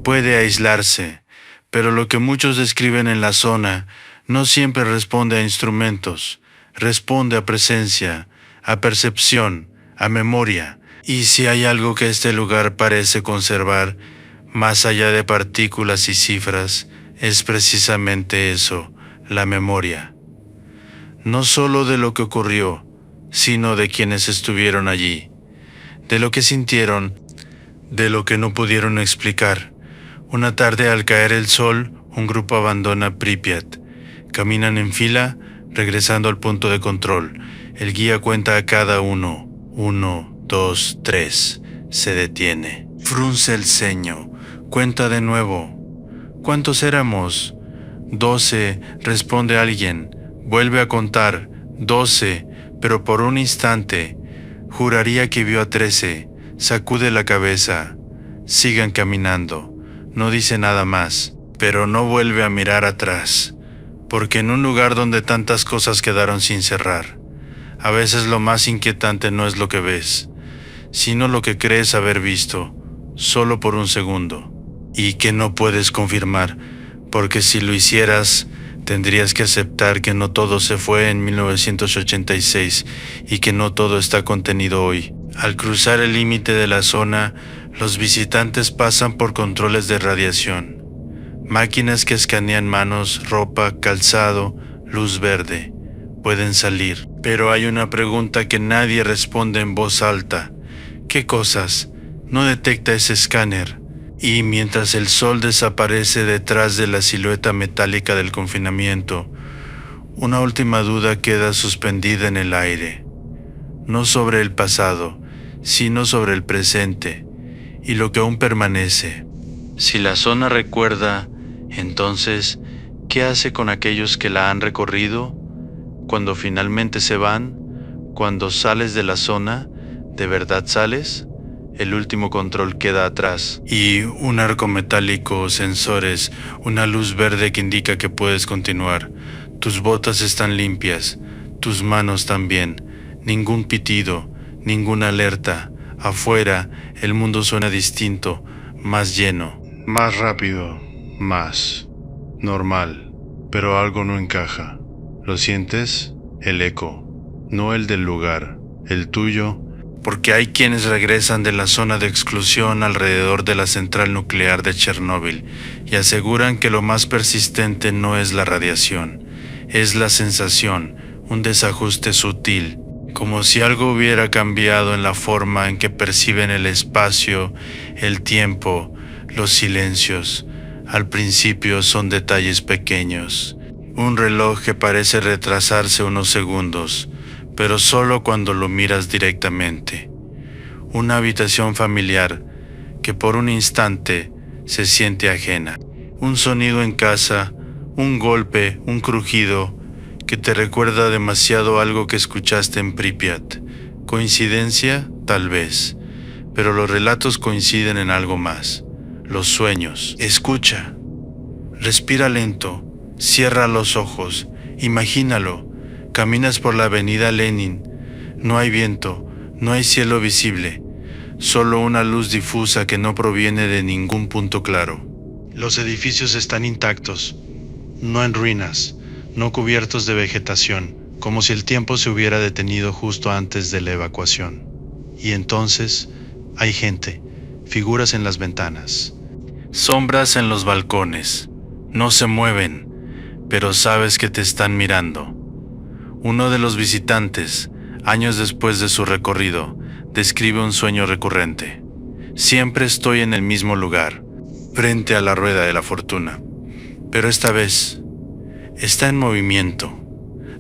[SPEAKER 1] puede aislarse, pero lo que muchos describen en la zona no siempre responde a instrumentos, responde a presencia, a percepción, a memoria. Y si hay algo que este lugar parece conservar, más allá de partículas y cifras, es precisamente eso, la memoria. No solo de lo que ocurrió, sino de quienes estuvieron allí, de lo que sintieron, de lo que no pudieron explicar. Una tarde al caer el sol, un grupo abandona Pripyat. Caminan en fila, regresando al punto de control. El guía cuenta a cada uno. 1, 2, 3. Se detiene. Frunce el ceño. Cuenta de nuevo. ¿Cuántos éramos? 12, responde alguien. Vuelve a contar. 12, pero por un instante. Juraría que vio a 13. Sacude la cabeza. Sigan caminando. No dice nada más, pero no vuelve a mirar atrás, porque en un lugar donde tantas cosas quedaron sin cerrar, a veces lo más inquietante no es lo que ves, sino lo que crees haber visto, solo por un segundo, y que no puedes confirmar, porque si lo hicieras, tendrías que aceptar que no todo se fue en 1986 y que no todo está contenido hoy. Al cruzar el límite de la zona, los visitantes pasan por controles de radiación, máquinas que escanean manos, ropa, calzado, luz verde. Pueden salir, pero hay una pregunta que nadie responde en voz alta. ¿Qué cosas no detecta ese escáner? Y mientras el sol desaparece detrás de la silueta metálica del confinamiento, una última duda queda suspendida en el aire, no sobre el pasado, sino sobre el presente y lo que aún permanece. Si la zona recuerda, entonces, ¿qué hace con aquellos que la han recorrido? Cuando finalmente se van, cuando sales de la zona, ¿de verdad sales? El último control queda atrás. Y un arco metálico, sensores, una luz verde que indica que puedes continuar. Tus botas están limpias, tus manos también. Ningún pitido, ninguna alerta. Afuera, el mundo suena distinto, más lleno. Más rápido, más. Normal. Pero algo no encaja. ¿Lo sientes? El eco. No el del lugar, el tuyo. Porque hay quienes regresan de la zona de exclusión alrededor de la central nuclear de Chernóbil y aseguran que lo más persistente no es la radiación, es la sensación, un desajuste sutil, como si algo hubiera cambiado en la forma en que perciben el espacio, el tiempo, los silencios. Al principio son detalles pequeños, un reloj que parece retrasarse unos segundos, pero solo cuando lo miras directamente. Una habitación familiar que por un instante se siente ajena. Un sonido en casa, un golpe, un crujido que te recuerda demasiado algo que escuchaste en Pripyat. ¿Coincidencia? Tal vez. Pero los relatos coinciden en algo más. Los sueños. Escucha. Respira lento. Cierra los ojos. Imagínalo. Caminas por la avenida Lenin. No hay viento, no hay cielo visible, solo una luz difusa que no proviene de ningún punto claro. Los edificios están intactos, no en ruinas, no cubiertos de vegetación, como si el tiempo se hubiera detenido justo antes de la evacuación. Y entonces hay gente, figuras en las ventanas. Sombras en los balcones, no se mueven, pero sabes que te están mirando. Uno de los visitantes, años después de su recorrido, describe un sueño recurrente. Siempre estoy en el mismo lugar, frente a la rueda de la fortuna. Pero esta vez, está en movimiento.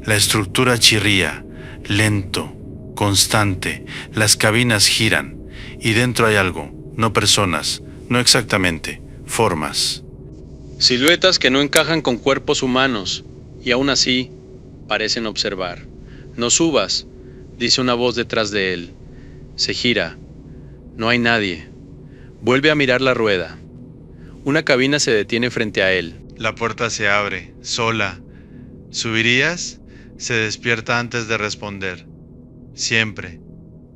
[SPEAKER 1] La estructura chirría, lento, constante. Las cabinas giran, y dentro hay algo, no personas, no exactamente, formas.
[SPEAKER 4] Siluetas que no encajan con cuerpos humanos, y aún así parecen observar. No subas, dice una voz detrás de él. Se gira. No hay nadie. Vuelve a mirar la rueda. Una cabina se detiene frente a él.
[SPEAKER 3] La puerta se abre, sola. ¿Subirías? Se despierta antes de responder. Siempre.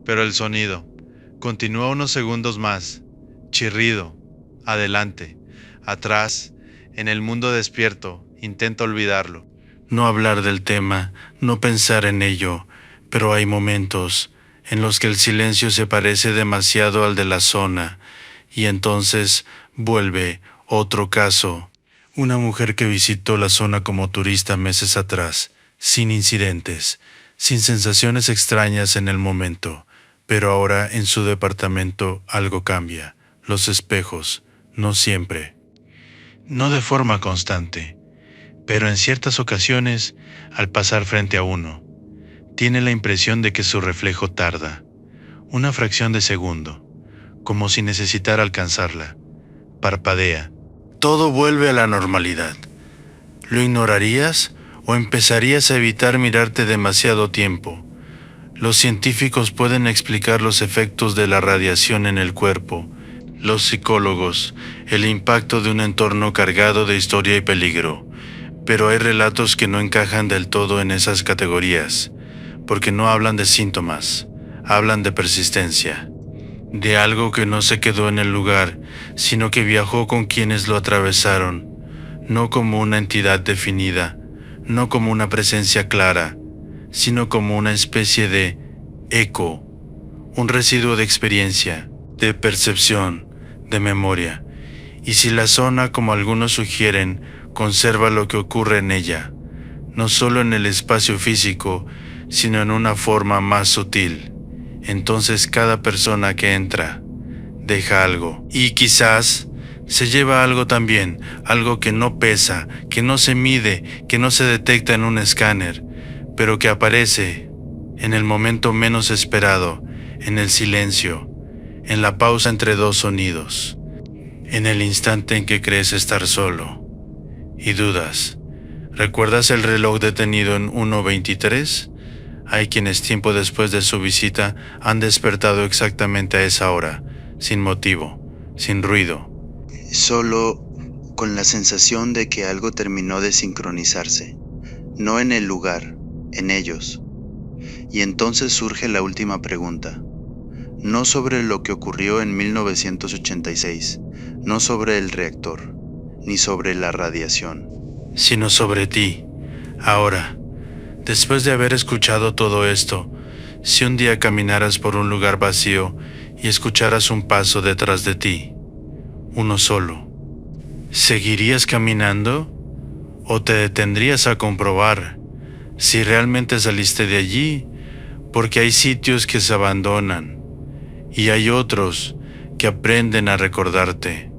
[SPEAKER 3] Pero el sonido. Continúa unos segundos más. Chirrido. Adelante. Atrás. En el mundo despierto. Intenta olvidarlo.
[SPEAKER 1] No hablar del tema, no pensar en ello, pero hay momentos en los que el silencio se parece demasiado al de la zona, y entonces vuelve otro caso. Una mujer que visitó la zona como turista meses atrás, sin incidentes, sin sensaciones extrañas en el momento, pero ahora en su departamento algo cambia. Los espejos, no siempre. No de forma constante. Pero en ciertas ocasiones, al pasar frente a uno, tiene la impresión de que su reflejo tarda, una fracción de segundo, como si necesitara alcanzarla. Parpadea. Todo vuelve a la normalidad. ¿Lo ignorarías o empezarías a evitar mirarte demasiado tiempo? Los científicos pueden explicar los efectos de la radiación en el cuerpo, los psicólogos, el impacto de un entorno cargado de historia y peligro. Pero hay relatos que no encajan del todo en esas categorías, porque no hablan de síntomas, hablan de persistencia, de algo que no se quedó en el lugar, sino que viajó con quienes lo atravesaron, no como una entidad definida, no como una presencia clara, sino como una especie de eco, un residuo de experiencia, de percepción, de memoria. Y si la zona, como algunos sugieren, conserva lo que ocurre en ella, no solo en el espacio físico, sino en una forma más sutil. Entonces cada persona que entra deja algo, y quizás se lleva algo también, algo que no pesa, que no se mide, que no se detecta en un escáner, pero que aparece en el momento menos esperado, en el silencio, en la pausa entre dos sonidos, en el instante en que crees estar solo y dudas. ¿Recuerdas el reloj detenido en 1:23? Hay quienes tiempo después de su visita han despertado exactamente a esa hora, sin motivo, sin ruido.
[SPEAKER 5] Solo con la sensación de que algo terminó de sincronizarse, no en el lugar, en ellos. Y entonces surge la última pregunta, no sobre lo que ocurrió en 1986, no sobre el reactor, ni sobre la radiación,
[SPEAKER 1] sino sobre ti. Ahora, después de haber escuchado todo esto, si un día caminaras por un lugar vacío y escucharas un paso detrás de ti, uno solo, ¿seguirías caminando? ¿O te detendrías a comprobar si realmente saliste de allí? Porque hay sitios que se abandonan y hay otros que aprenden a recordarte.